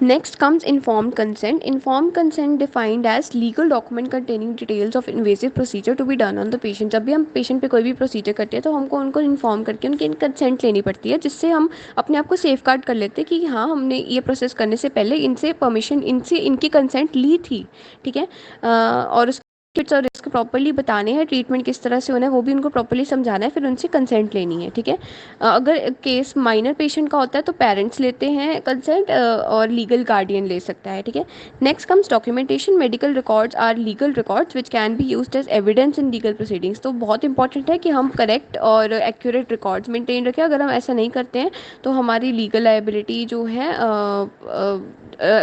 Next comes informed consent. Informed consent defined as legal document containing details of invasive procedure to be done on the patient. जब भी हम पेशेंट पे कोई भी प्रोसीजर करते हैं तो हमको उनको इन्फॉर्म करके उनकी कंसेंट लेनी पड़ती है जिससे हम अपने आप को सेफ गार्ड कर लेते हैं कि हाँ हमने ये प्रोसेस करने से पहले इनसे परमिशन, इनसे इनकी कंसेंट ली थी। ठीक है। और किट्स और रिस्क प्रॉपर्ली बताने हैं, ट्रीटमेंट किस तरह से होना है वो भी उनको प्रॉपर्ली समझाना है, फिर उनसे कंसेंट लेनी है। ठीक है। अगर केस माइनर पेशेंट का होता है तो पेरेंट्स लेते हैं कंसेंट और लीगल गार्डियन ले सकता है। ठीक है। Next comes documentation. Medical records are legal records which can be used as evidence in legal proceedings. तो बहुत इंपॉर्टेंट है कि हम करेक्ट और एक्यूरेट रिकॉर्ड्स मेंटेन रखें। अगर हम ऐसा नहीं करते हैं तो हमारी लीगल लायबिलिटी जो है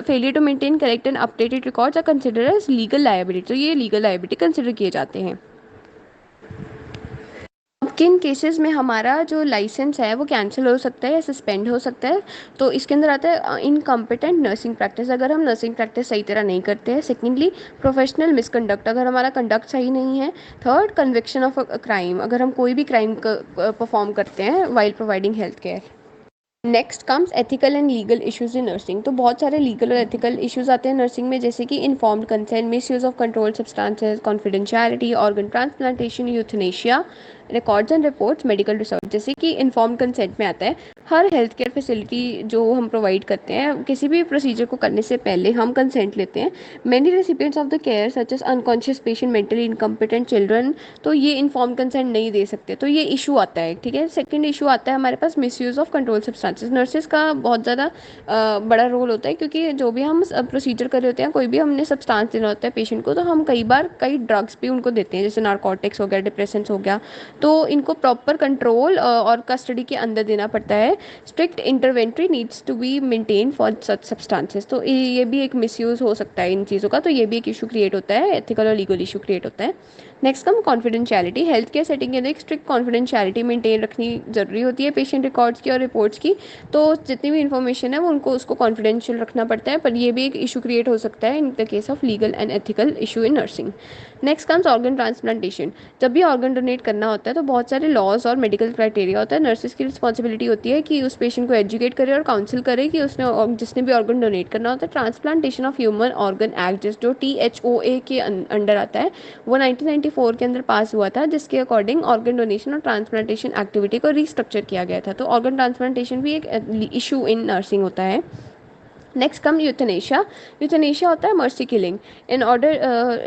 failure to maintain correct and updated records are consider as legal liability. तो ये लीगल लायबिलिटी कंसिडर किए जाते हैं। किन केसेस में हमारा जो लाइसेंस है वो कैंसिल हो सकता है या सस्पेंड हो सकता है। तो इसके अंदर आता है इनकम्पिटेंट नर्सिंग प्रैक्टिस, अगर हम नर्सिंग प्रैक्टिस सही तरह नहीं करते हैं। सेकेंडली, प्रोफेशनल मिसकंडक्ट, अगर हमारा कंडक्ट सही नहीं है। Third, conviction of a crime, अगर हम कोई भी क्राइम परफॉर्म करते हैं while providing health care. Next comes ethical and legal issues in nursing. तो बहुत सारे लीगल और एथिकल इश्यूज आते हैं नर्सिंग में, जैसे कि informed consent, miss use of control substances, confidentiality, organ transplantation, euthanasia, records and reports, medical research. जैसे कि इन्फॉर्म्ड कंसेंट में आता है हर हेल्थ केयर फैसिलिटी जो हम प्रोवाइड करते हैं, किसी भी प्रोसीजर को करने से पहले हम कंसेंट लेते हैं। Many recipients of the care such as unconscious patient, mentally incompetent children, तो ये इन्फॉर्म कंसेंट नहीं दे सकते, तो ये इशू आता है। ठीक है, सेकंड इशू आता है हमारे पास misuse of control substances. Nurses का बहुत ज़्यादा बड़ा रोल होता है, क्योंकि जो भी हम प्रोसीजर कर रहे होते हैं, कोई भी हमने सब्सटेंस देना होता है पेशेंट को, तो हम कई बार कई ड्रग्स भी उनको देते हैं, जैसे नारकोटिक्स हो गया, डिप्रेसेंट्स हो गया। तो इनको प्रॉपर कंट्रोल और कस्टडी के अंदर देना पड़ता है। Strict inventory needs to be maintain for such substances. तो ये भी एक मिसयूज़ हो सकता है इन चीज़ों का, तो ये भी एक इशू क्रिएट होता है, एथिकल और लीगल इशू क्रिएट होता है। Next come confidentiality. Health care setting के अंदर एक स्ट्रिक्ट कॉन्फिडेंशियलिटी मेंटेन रखनी जरूरी होती है पेशेंट रिकॉर्ड्स की और रिपोर्ट्स की। तो जितनी भी इन्फॉर्मेशन है वो उनको उसको कॉन्फिडेंशियल रखना पड़ता है, पर ये भी एक इशू क्रिएट हो सकता है in the case of legal and ethical issue in nursing. Next comes organ transplantation. जब भी ऑर्गन डोनेट करना होता है तो बहुत सारे लॉज और मेडिकल क्राइटेरिया होता है। नर्सेज की रिस्पॉन्सिबिलिटी होती है कि उस पेशेंट को एजुकेट करे और काउंसिल करे कि उसने जिसने भी ऑर्गन डोनेट करना होता है। Transplantation of human organ act जो THOA के अंडर आता है, वो 1994 के अंदर पास हुआ था, जिसके अकॉर्डिंग ऑर्गन डोनेशन और ट्रांसप्लांटेशन एक्टिविटी को रिस्ट्रक्चर किया गया था। तो ऑर्गन ट्रांसप्लांटेशन भी एक इशू इन नर्सिंग होता है। Next come euthanasia. यूथनेशिया होता है mercy killing. In order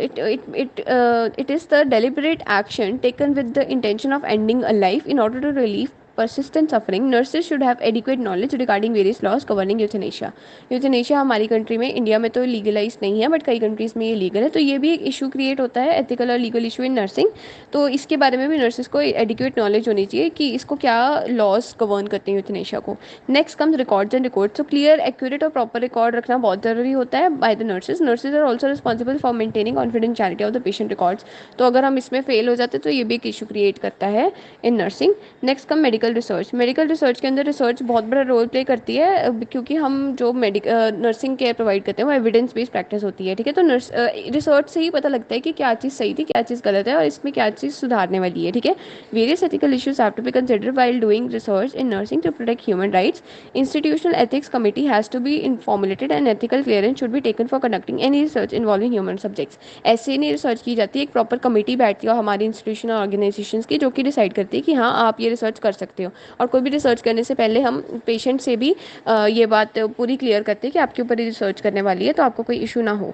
it is the deliberate action taken with the intention of ending a life in order to relieve persistent suffering. Nurses should have adequate knowledge regarding various laws governing euthanasia. Euthanasia हमारी country में, India में तो legalise नहीं है, but कई countries में ये legal है। तो ये भी एक इशू क्रिएट होता है, एथिकल और लीगल इशू इन नर्सिंग। तो इसके बारे में भी नर्सेज को एडिक्वेट नॉलेज होनी चाहिए कि इसको क्या लॉज गवर्न करते हैं यूथनेशिया को। Next comes records and records. तो क्लियर, एक्यूरेट और प्रॉपर रिकॉर्ड रखना बहुत ज़रूरी होता है by the nurses. Nurses are also responsible for maintaining confidentiality of the patient records. तो अगर हम इसमें फेल हो जाते तो ये भी एक इशू क्रिएट करता है in nursing. Next come medical research. Medical research के अंदर रिसर्च बहुत बड़ा रोल प्ले करती है, क्योंकि हम जो नर्सिंग केयर प्रोवाइड करते हैं वो एविडेंस बेस्ड प्रैक्टिस होती है। ठीक है, तो रिसर्च से ही पता लगता है कि क्या चीज़ सही थी, क्या चीज़ गलत है और इसमें क्या चीज़ सुधारने वाली है। ठीक है, various ethical issues have to be considered while doing research in nursing to protect human rights. Institutional ethics committee has to be in formulated and ethical clearance should be taken for conducting any research involving human subjects. ऐसे नहीं research की जाती है, एक proper committee बैठती है हमारी institution और ऑर्गेनाइजेशन की, जो कि डिसाइड करती है कि हाँ आप ये रिसर्च कर सकते हो। और कोई भी रिसर्च करने से पहले हम पेशेंट से भी ये बात पूरी क्लियर करते हैं कि आपके ऊपर रिसर्च करने वाली है, तो आपको कोई इशू ना हो।